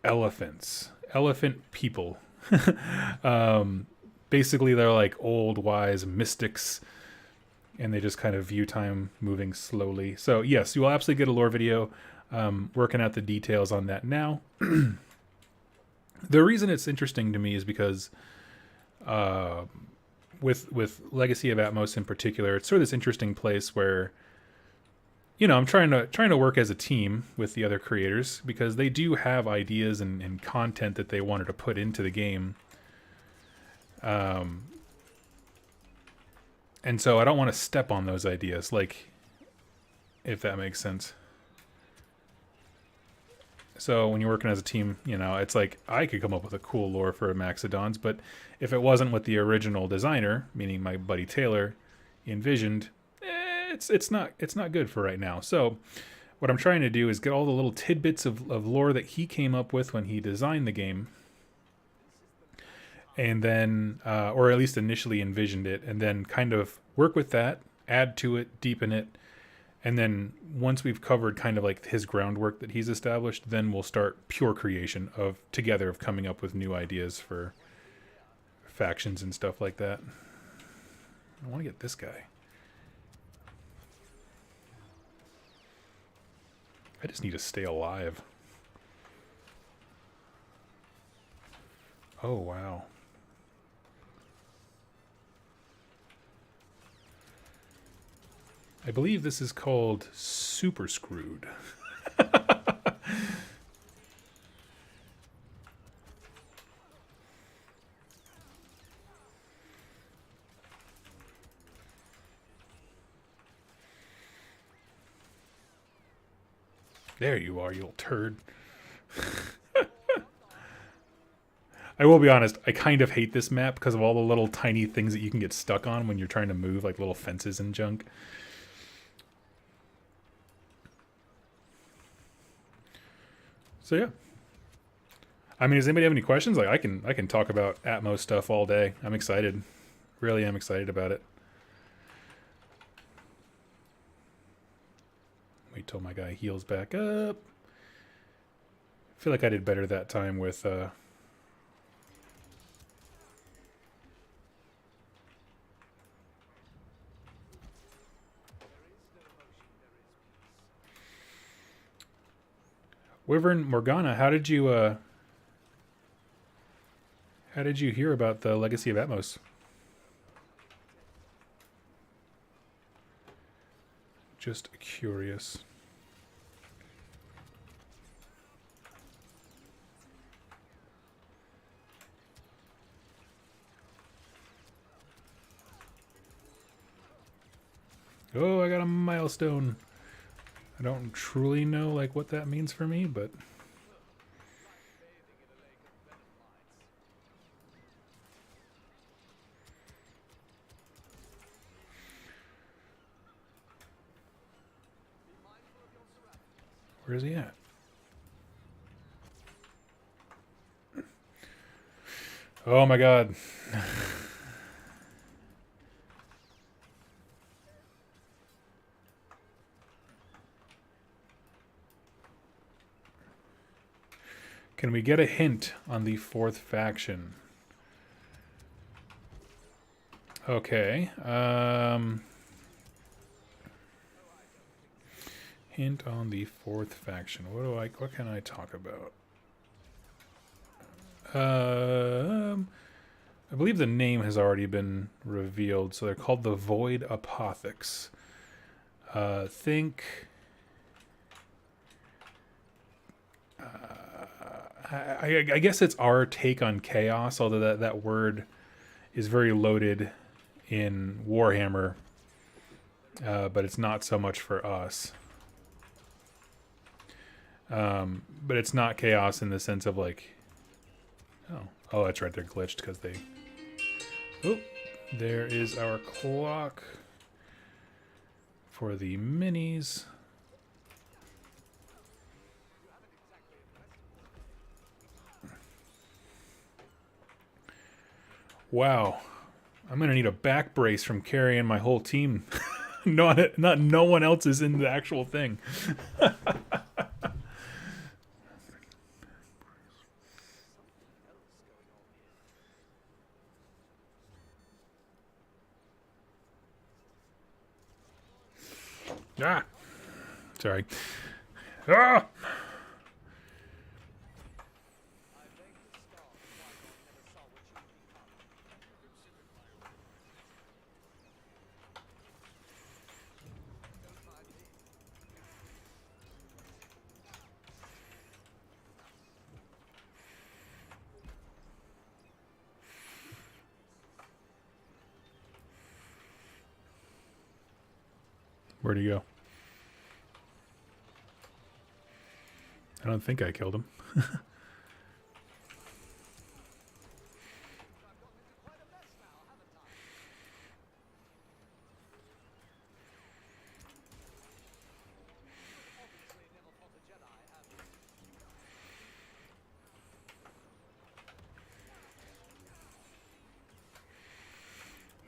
elephants, elephant people. Basically they're like old wise mystics, and they just kind of view time moving slowly. So yes, you will absolutely get a lore video. Working out the details on that now. The reason it's interesting to me is because with Legacy of Atmos in particular, it's sort of this interesting place where, you know, I'm trying to work as a team with the other creators, because they do have ideas and content that they wanted to put into the game. And so I don't want to step on those ideas, like, if that makes sense. So when you're working as a team, you know, it's like I could come up with a cool lore for Maxodons, but if it wasn't what the original designer, meaning my buddy Taylor, envisioned, it's not good for right now. So what I'm trying to do is get all the little tidbits of lore that he came up with when he designed the game, and then, or at least initially envisioned it, and then kind of work with that, add to it, deepen it, and then once we've covered kind of like his groundwork that he's established, then we'll start pure creation of together of coming up with new ideas for factions and stuff like that. I want to get this guy. I just need to stay alive. Oh, wow. I believe this is called Super Screwed. There you are, you little turd. I will be honest, I kind of hate this map because of all the little tiny things that you can get stuck on when you're trying to move, like little fences and junk. So yeah. I mean, does anybody have any questions? Like I can talk about Atmos stuff all day. I'm excited. Really am excited about it. Wait till my guy heals back up. I feel like I did better that time with Wyvern Morgana. How did you hear about the Legacy of Atmos? Just curious. Oh, I got a milestone. I don't truly know like what that means for me, but where is he at? Oh my god. Can we get a hint on the fourth faction? Okay. Hint on the fourth faction. What can I talk about? I believe the name has already been revealed. So they're called the Void Apothecs. Think I guess it's our take on chaos, although that word is very loaded in Warhammer, but it's not so much for us. But it's not chaos in the sense of like, oh, that's right, they're glitched because they. Oh, there is our clock for the minis. Wow, I'm gonna need a back brace from carrying my whole team. not no one else is in the actual thing. Ah, sorry. Ah. Where'd he go? I don't think I killed him.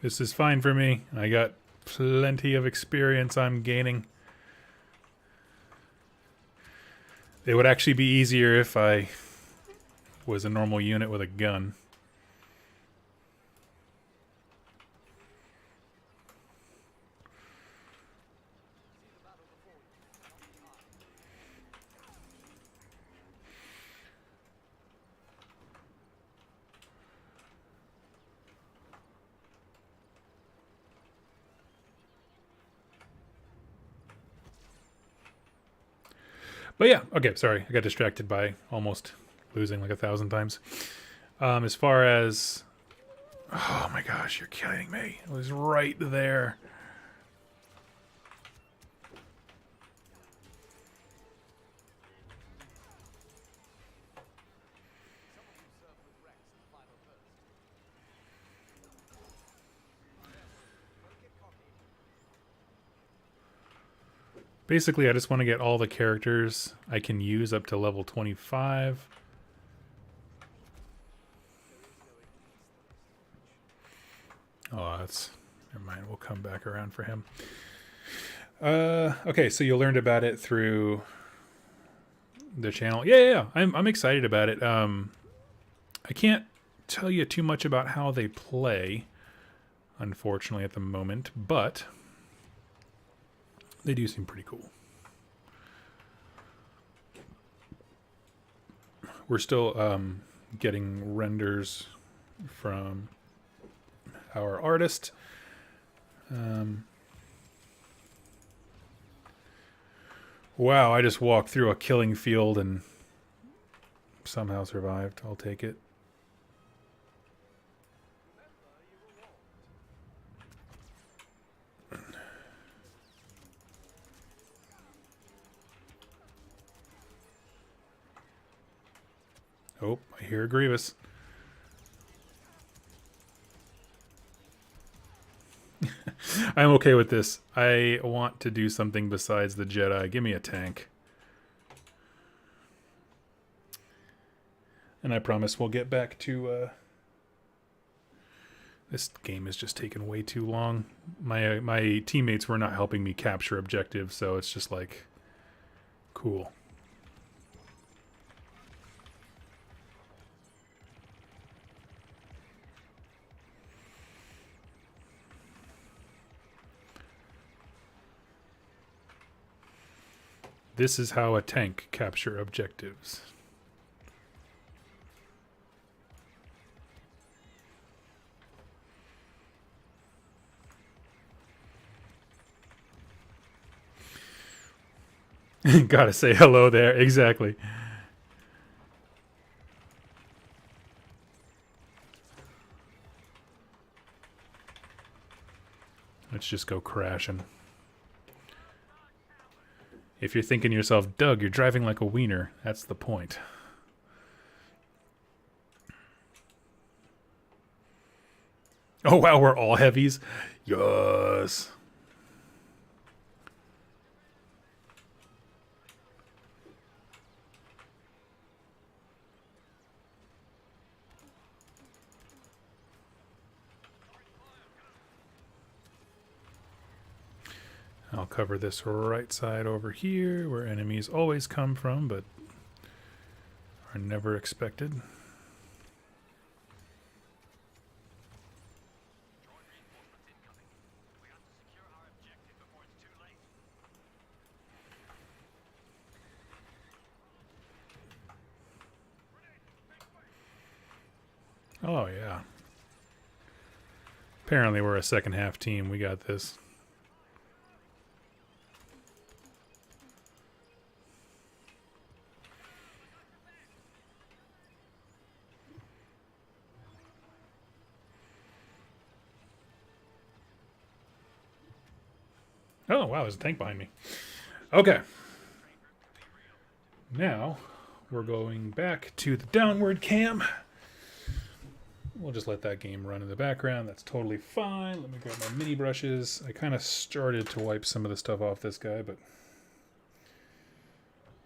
This is fine for me. I got plenty of experience I'm gaining. It would actually be easier if I was a normal unit with a gun. But yeah, okay, sorry. I got distracted by almost losing like 1,000 times. As far as... Oh my gosh, you're kidding me. It was right there. Basically, I just want to get all the characters I can use up to level 25. Oh, that's... Never mind, we'll come back around for him. Okay, so you learned about it through the channel. Yeah. I'm excited about it. I can't tell you too much about how they play, unfortunately, at the moment, but... They do seem pretty cool. We're still getting renders from our artist. Wow, I just walked through a killing field and somehow survived. I'll take it. Oh, I hear a Grievous. I'm okay with this. I want to do something besides the Jedi. Give me a tank. And I promise we'll get back to... This game is just taking way too long. My teammates were not helping me capture objectives, so it's just like... Cool. This is how a tank capture objectives. Gotta say hello there. Exactly. Let's just go crashing. If you're thinking to yourself, Doug, you're driving like a wiener, that's the point. Oh, wow, we're all heavies? Yes. I'll cover this right side over here, where enemies always come from, but are never expected. Oh, yeah. Apparently we're a second half team. We got this. Oh, wow, there's a tank behind me. Okay. now we're going back to the downward cam. We'll just let that game run in the background. That's totally fine. Let me grab my mini brushes. I kind of started to wipe some of the stuff off this guy, but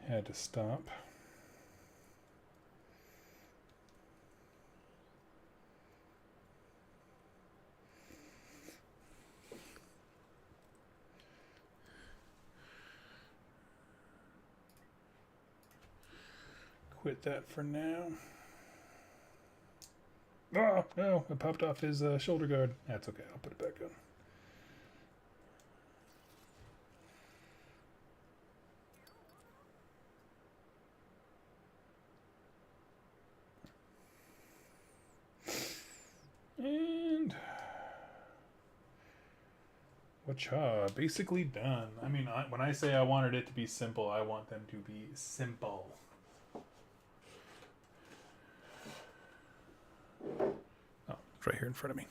had to stop. Quit that for now. Oh, no, it popped off his shoulder guard. That's okay, I'll put it back on. And whatcha, basically done. I mean, when I say I wanted it to be simple, I want them to be simple. Oh, it's right here in front of me.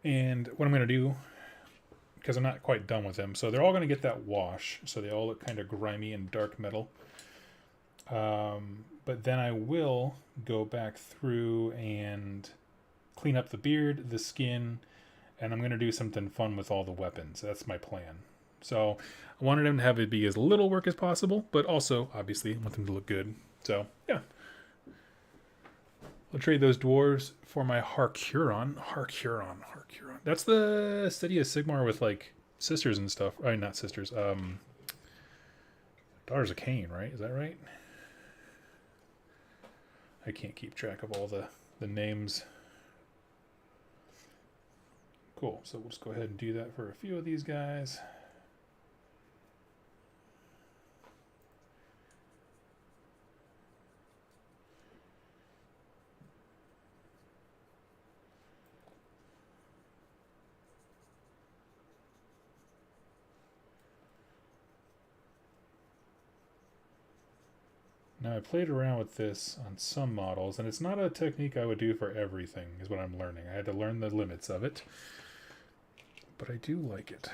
And what I'm going to do, because I'm not quite done with them, so they're all going to get that wash, so they all look kind of grimy and dark metal. But then I will go back through and clean up the beard, the skin, and I'm going to do something fun with all the weapons. That's my plan. So I wanted them to have it be as little work as possible, but also, obviously, I want them to look good. So, yeah. I'll trade those dwarves for my Harcuron. Harcuron. That's the city of Sigmar with, like, sisters and stuff. I mean, not sisters. Daughters of Cain, right? Is that right? I can't keep track of all the names. Cool. So we'll just go ahead and do that for a few of these guys. Now I played around with this on some models, and it's not a technique I would do for everything, is what I'm learning. I had to learn the limits of it, but I do like it.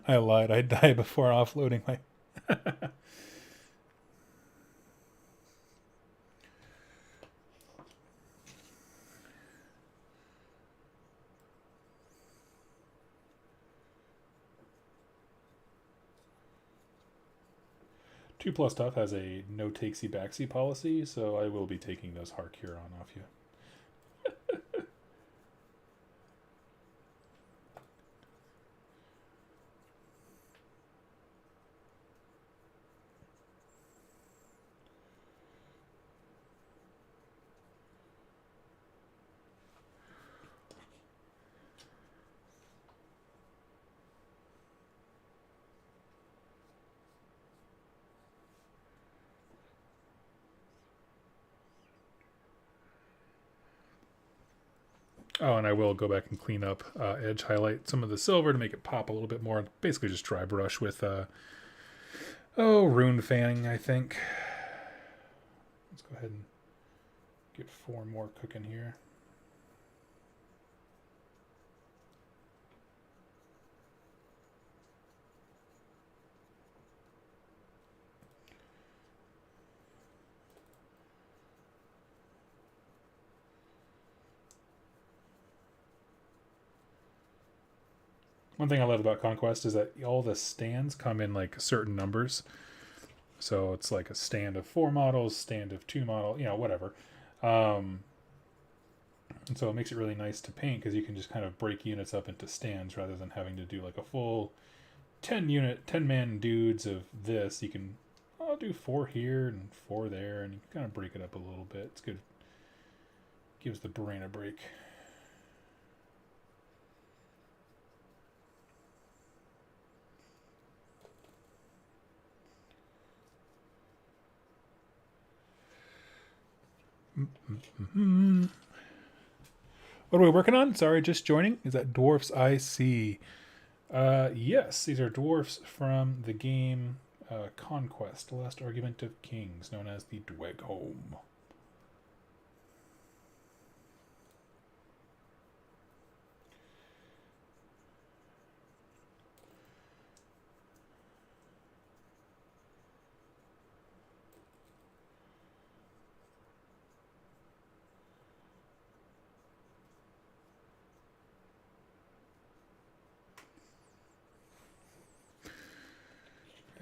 I lied. I die before offloading my... 2+ stuff has a no takesy backsy policy, so I will be taking those Harcuron off you. Oh, and I will go back and clean up, edge highlight some of the silver to make it pop a little bit more. Basically just dry brush with, rune fanning, I think. Let's go ahead and get 4 more cooking here. One thing I love about Conquest is that all the stands come in like certain numbers. So it's like a stand of 4 models, stand of 2 models, whatever. And so it makes it really nice to paint because you can just kind of break units up into stands rather than having to do like a full 10 man dudes of this, you can, I'll do 4 here and 4 there, and you kind of break it up a little bit. It's good. Gives the brain a break. What are we working on? Sorry, just joining. Is that Dwarfs I See? Yes, these are dwarfs from the game Conquest, The Last Argument of Kings, known as the Dweghom.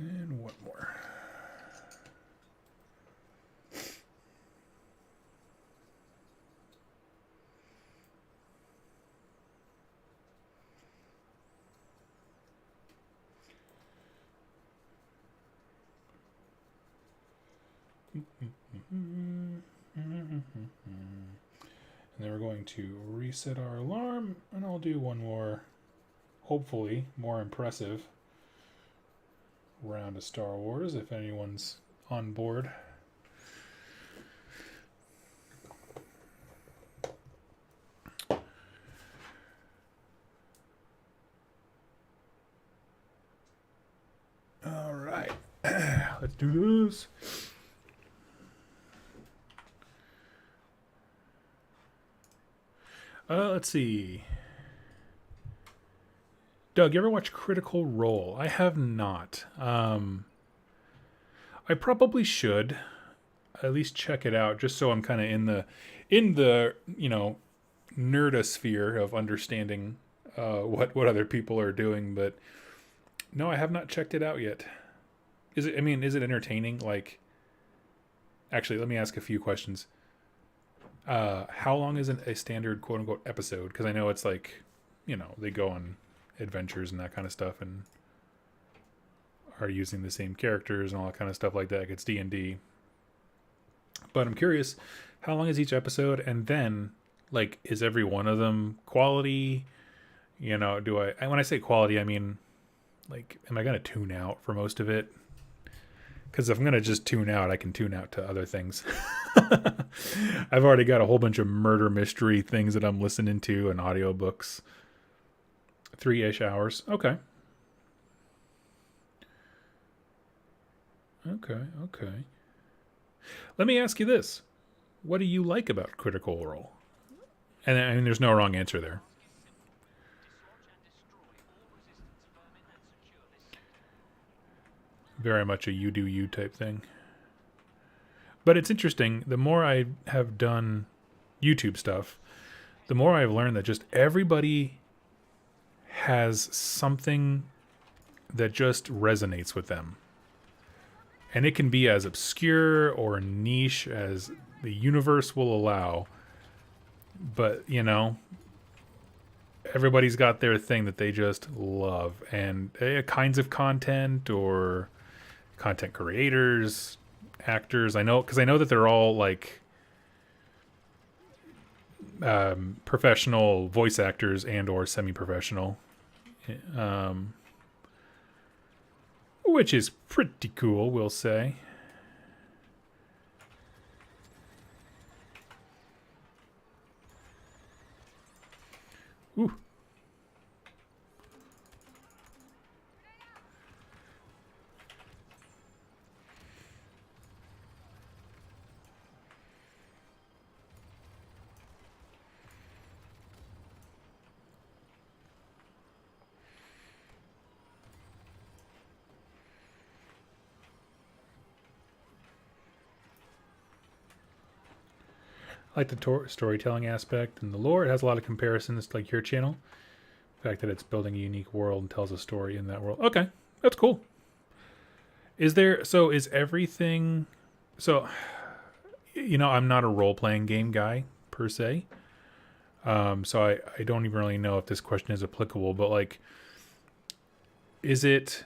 And one more. And then we're going to reset our alarm, and I'll do one more, hopefully more impressive round of Star Wars if anyone's on board. All right, let's do this. Let's see. Doug, you ever watch Critical Role? I have not. I probably should at least check it out, just so I'm kind of in the nerdosphere of understanding what other people are doing. But no, I have not checked it out yet. Is it entertaining? Like, actually, let me ask a few questions. How long is a standard quote unquote episode? Because I know it's like, they go on adventures and that kind of stuff and are using the same characters and all that kind of stuff like that. It's D&D. But I'm curious, how long is each episode? And then, like, is every one of them quality? When I say quality, I mean, like, am I going to tune out for most of it? Because if I'm going to just tune out, I can tune out to other things. I've already got a whole bunch of murder mystery things that I'm listening to and audiobooks. 3-ish hours. Okay. Let me ask you this. What do you like about Critical Role? And I mean, there's no wrong answer there. Very much a you do you type thing. But it's interesting. The more I have done YouTube stuff, the more I've learned that just everybody has something that just resonates with them. And it can be as obscure or niche as the universe will allow. But, everybody's got their thing that they just love. And kinds of content or content creators, actors. I know that they're all like professional voice actors and or semi-professional. Which is pretty cool, we'll say. Ooh. I like the storytelling aspect and the lore. It has a lot of comparisons to like your channel. The fact that it's building a unique world and tells a story in that world. Okay, that's cool. Is everything... So, I'm not a role-playing game guy, per se. So I don't even really know if this question is applicable, but like... is it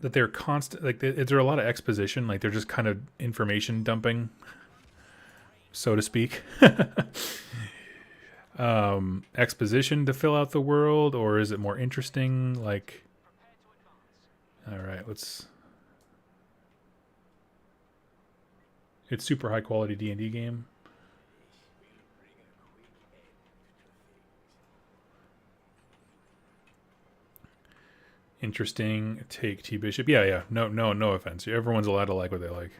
that they're constant? Like, is there a lot of exposition? Like, they're just kind of information dumping, so to speak. Exposition to fill out the world, or is it more interesting? Like, all right, let's. It's super high quality D&D game. Interesting take, T Bishop. Yeah. No offense. Everyone's allowed to like what they like.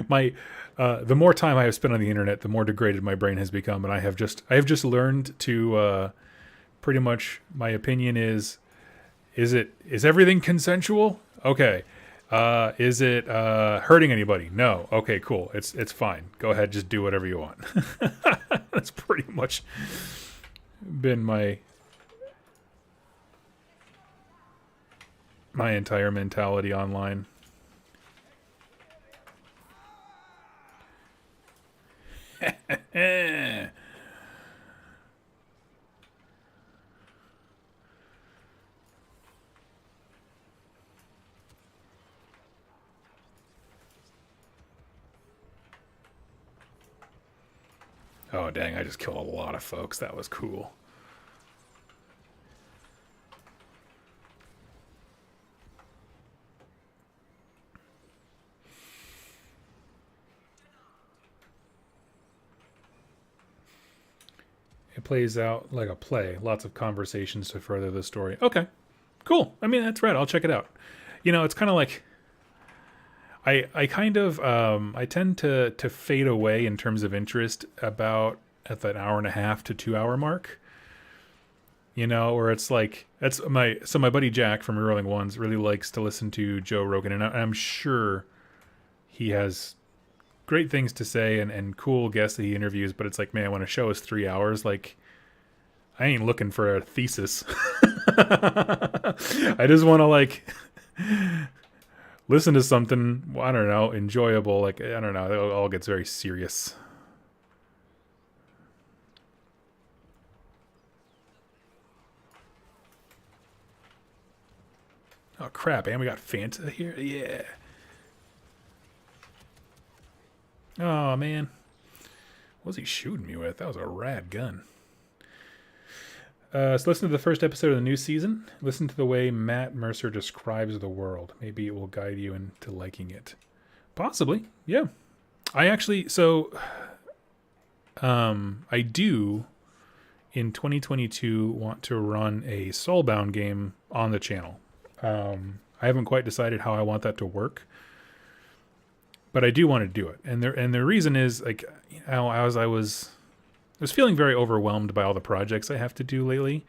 My the more time I have spent on the internet, the more degraded my brain has become, and I have just learned to pretty much, my opinion is everything consensual? Okay. Is it hurting anybody? No. Okay, cool. It's fine. Go ahead, just do whatever you want. That's pretty much been my entire mentality online. Oh, dang, I just killed a lot of folks. That was cool. It plays out like a play. Lots of conversations to further the story. Okay, cool. I mean, that's right. I'll check it out. You know, it's kind of like I kind of I tend to fade away in terms of interest about at that hour and a half to 2 hour mark. You know, where it's like my buddy Jack from Rerolling Ones really likes to listen to Joe Rogan, and I'm sure he has great things to say and cool guests that he interviews, but it's like, man, when a show is 3 hours, like, I ain't looking for a thesis. I just want to, like, listen to something, I don't know, enjoyable. Like, I don't know, it all gets very serious. Oh, crap, and we got Fanta here? Yeah. Oh, man. What was he shooting me with? That was a rad gun. So listen to the first episode of the new season. Listen to the way Matt Mercer describes the world. Maybe it will guide you into liking it. Possibly, yeah. I actually, so I do, in 2022, want to run a Soulbound game on the channel. I haven't quite decided how I want that to work, but I do want to do it. And the reason is, like, you know, I was feeling very overwhelmed by all the projects I have to do lately,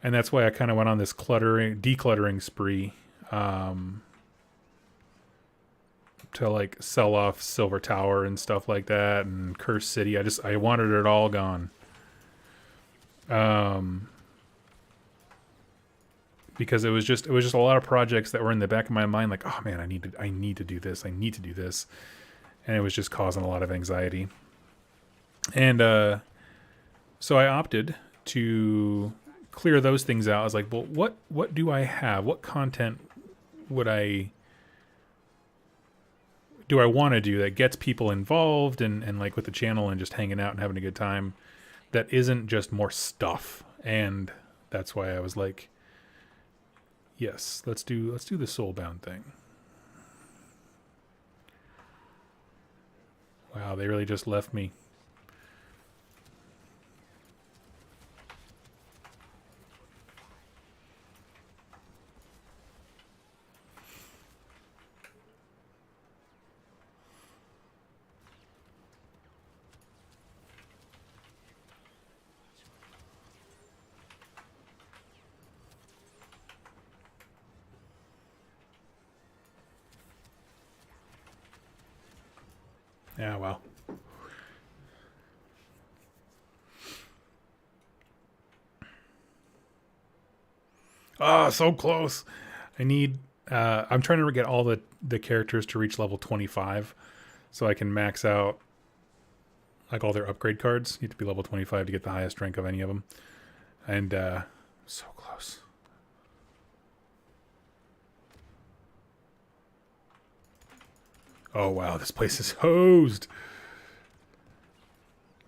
and that's why I kind of went on this decluttering spree to, like, sell off Silver Tower and stuff like that, and Curse City. I wanted it all gone. Because it was just a lot of projects that were in the back of my mind, like, oh man, I need to do this, and it was just causing a lot of anxiety. And so I opted to clear those things out. I was like, well, what do I have? What content do I want to do that gets people involved and like with the channel and just hanging out and having a good time, that isn't just more stuff? And that's why I was like, yes, let's do the Soulbound thing. Wow, they really just left me. Yeah, well. Oh, so close. I need I'm trying to get all the characters to reach level 25 so I can max out like all their upgrade cards. You have to be level 25 to get the highest rank of any of them. And So close. Oh wow, this place is hosed.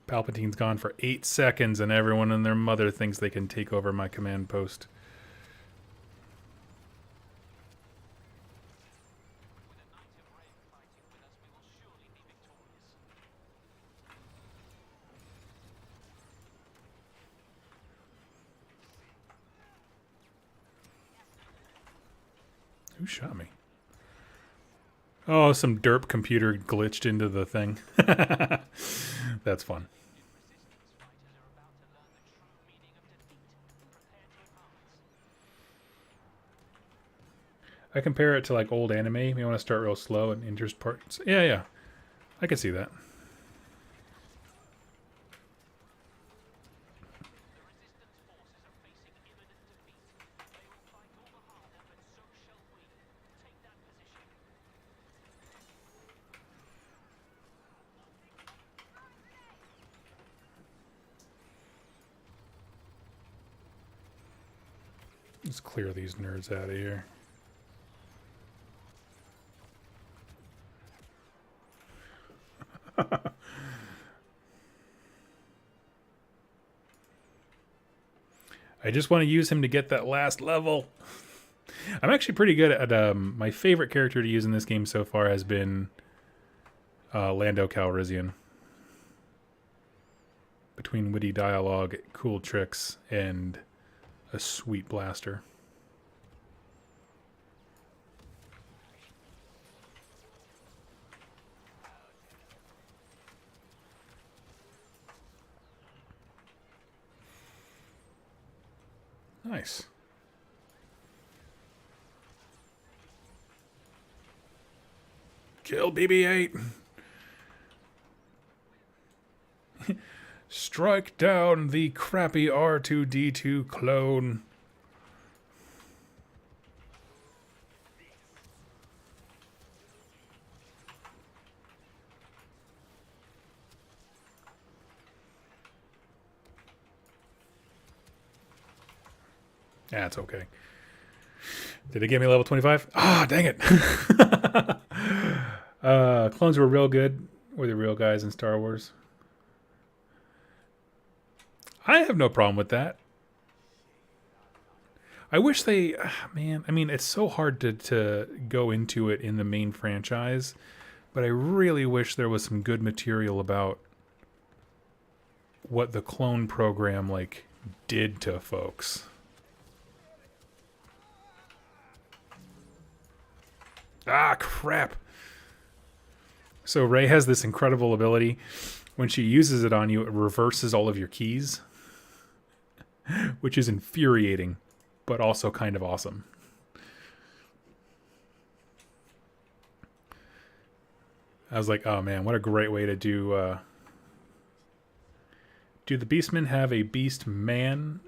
Palpatine's gone for 8 seconds and everyone and their mother thinks they can take over my command post. Who shot me? Oh, some derp computer glitched into the thing. That's fun. I compare it to like old anime. You want to start real slow and interest parts. Yeah, yeah. I can see that. Let's clear these nerds out of here. I just want to use him to get that last level. I'm actually pretty good at my favorite character to use in this game so far has been Lando Calrissian. Between witty dialogue, cool tricks, and a sweet blaster. Nice. Kill BB-8. Strike down the crappy R2-D2 clone. That's okay. Did it get me level 25? Ah, dang it. Clones were real good. Were the real guys in Star Wars? I have no problem with that. I wish they... man, I mean, it's so hard to go into it in the main franchise, but I really wish there was some good material about what the clone program, like, did to folks. Ah, crap. So Rey has this incredible ability. When she uses it on you, it reverses all of your keys, which is infuriating, but also kind of awesome. I was like, oh man, what a great way to do... do the Beastmen have a beast man?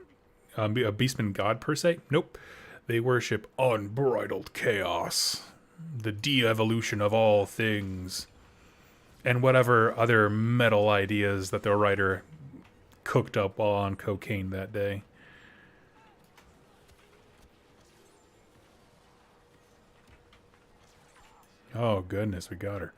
A Beastman god, per se? Nope. They worship unbridled chaos. The de-evolution of all things. And whatever other metal ideas that the writer cooked up while on cocaine that day. Oh goodness, we got her.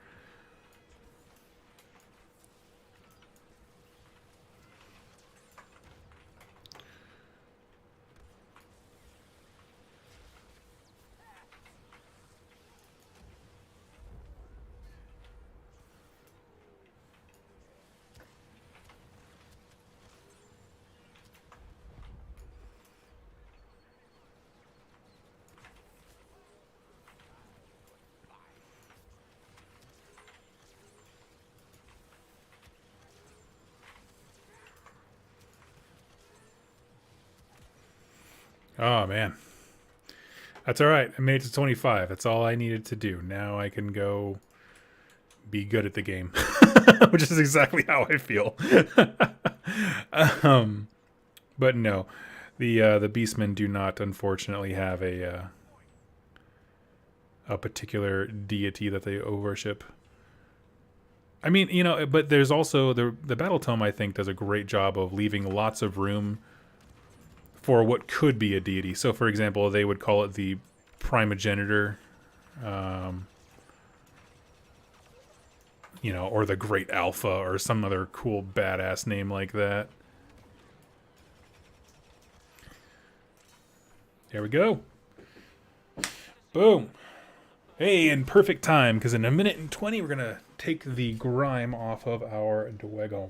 Oh, man. That's all right. I made it to 25. That's all I needed to do. Now I can go be good at the game, which is exactly how I feel. But no, the Beastmen do not, unfortunately, have a particular deity that they worship. I mean, you know, but there's also the Battle Tome, I think, does a great job of leaving lots of room for what could be a deity. So, for example, they would call it the primogenitor, you know, or the Great Alpha, or some other cool badass name like that. There we go. Boom. Hey, in perfect time, because in a minute and 20, we're going to take the grime off of our Dweghom.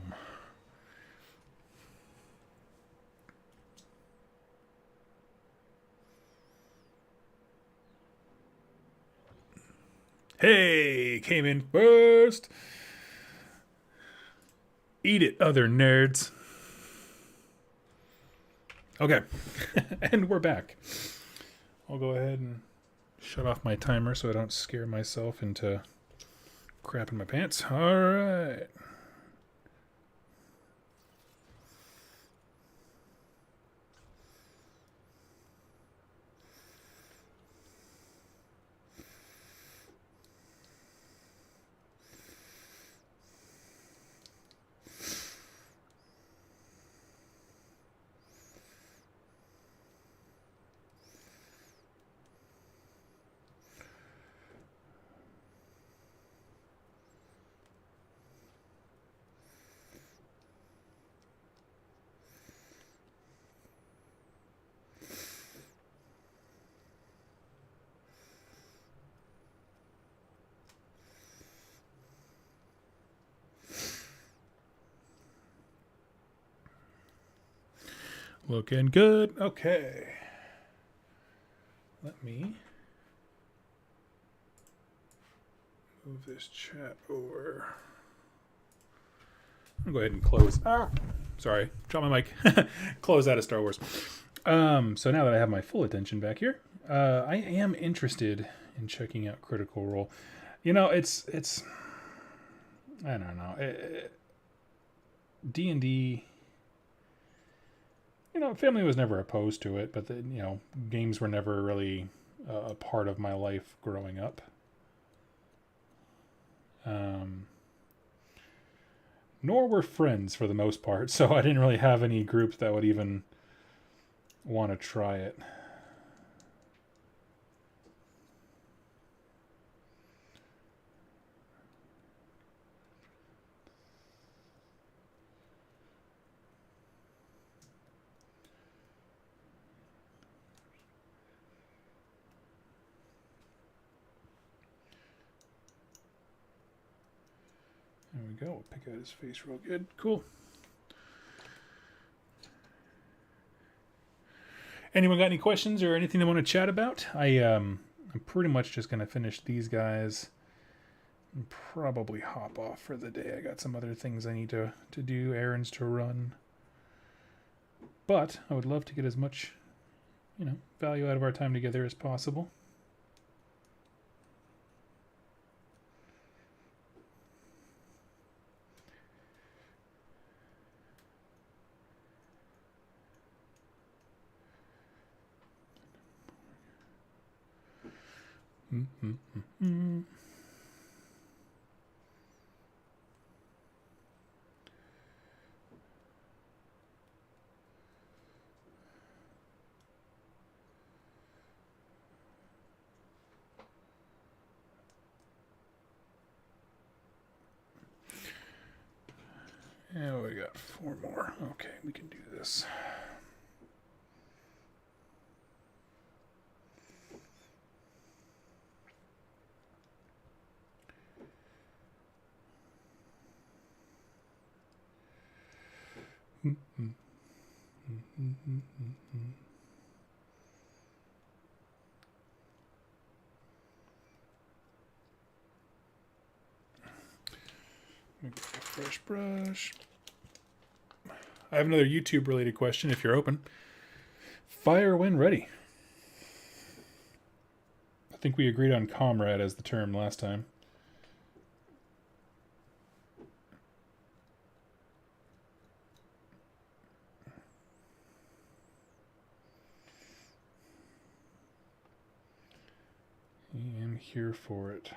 Hey, came in first. Eat it, other nerds. Okay, and we're back. I'll go ahead and shut off my timer so I don't scare myself into crap in my pants. All right. Looking good. Okay. Let me move this chat over. I'll go ahead and close. Sorry, drop my mic. Close out of Star Wars. So now that I have my full attention back here, I am interested in checking out Critical Role. You know, it's I don't know. D&D, you know, family was never opposed to it, but you know, games were never really a part of my life growing up. Nor were friends for the most part, so I didn't really have any groups that would even want to try it. There we go. We'll pick out his face real good. Cool. Anyone got any questions or anything they want to chat about? I'm pretty much just going to finish these guys and probably hop off for the day. I got some other things I need to do, errands to run. But I would love to get as much, you know, value out of our time together as possible. And we got 4 more. Okay, we can do this. Get a fresh brush. I have another YouTube related question if you're open. Fire when ready. I think we agreed on comrade as the term last time. I am here for it.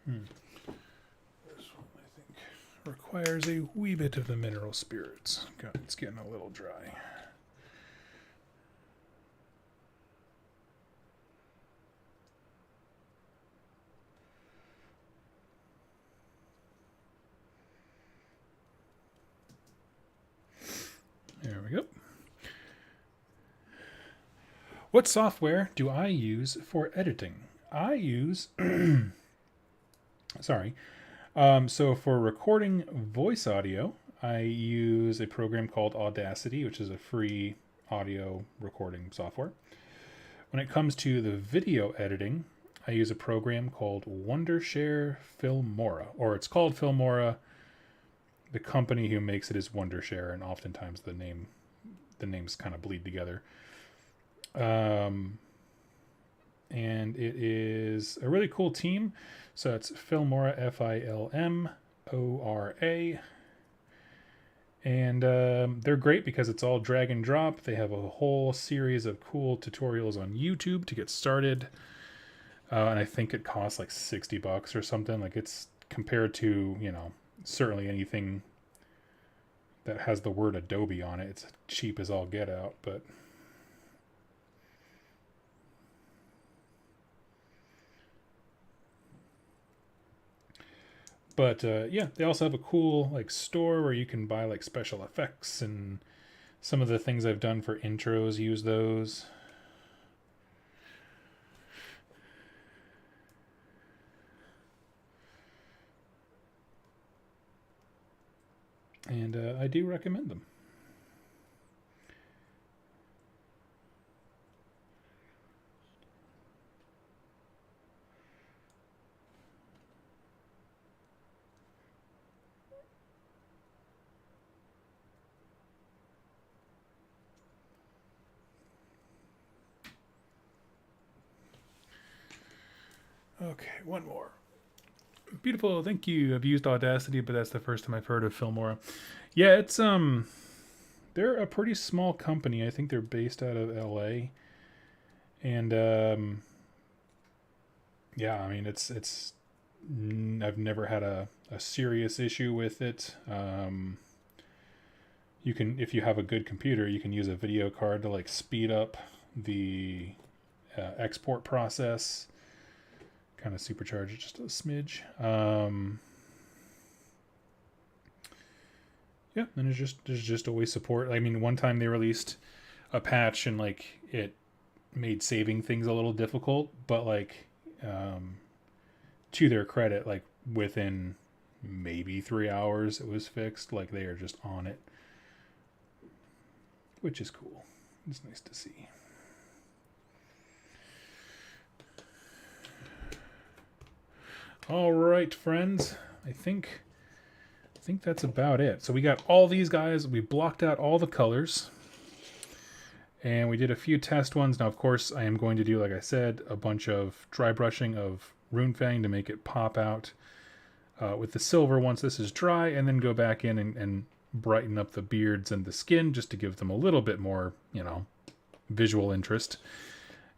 This one, I think, requires a wee bit of the mineral spirits. God, it's getting a little dry. There we go. What software do I use for editing? I use... Sorry. So for recording voice audio, I use a program called Audacity, which is a free audio recording software. When it comes to the video editing, I use a program called Wondershare Filmora, or it's called Filmora. The company who makes it is Wondershare, and oftentimes the names kind of bleed together. And it is a really cool team. So it's Filmora, Filmora. And they're great because it's all drag and drop. They have a whole series of cool tutorials on YouTube to get started. And I think it costs like $60 or something. Like, it's compared to, certainly anything that has the word Adobe on it. It's cheap as all get out, but... But yeah, they also have a cool store where you can buy special effects, and some of the things I've done for intros use those. And I do recommend them. Okay, one more. Beautiful, thank you. I've used Audacity, but that's the first time I've heard of Filmora. Yeah, it's they're a pretty small company. I think they're based out of LA. And yeah, I mean it's I've never had a serious issue with it. You can, if you have a good computer, you can use a video card to speed up the export process. Kind of supercharge it just a smidge. Yeah, and there's just always support. I mean, one time they released a patch and it made saving things a little difficult, but to their credit, within maybe 3 hours it was fixed. They are just on it, which is cool. It's nice to see. All right, friends. I think that's about it. So we got all these guys. We blocked out all the colors. And we did a few test ones. Now, of course, I am going to do, like I said, a bunch of dry brushing of Runefang to make it pop out with the silver once this is dry, and then go back in and brighten up the beards and the skin just to give them a little bit more, visual interest.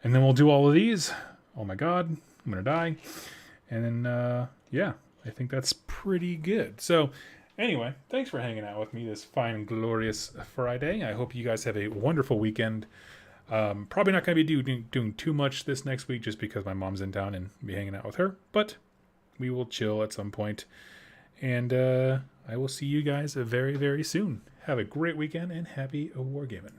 And then we'll do all of these. Oh my God, I'm going to die. And then, yeah, I think that's pretty good. So anyway, thanks for hanging out with me this fine, glorious Friday. I hope you guys have a wonderful weekend. Probably not going to be doing too much this next week just because my mom's in town and be hanging out with her. But we will chill at some point. And I will see you guys very, very soon. Have a great weekend and happy wargaming.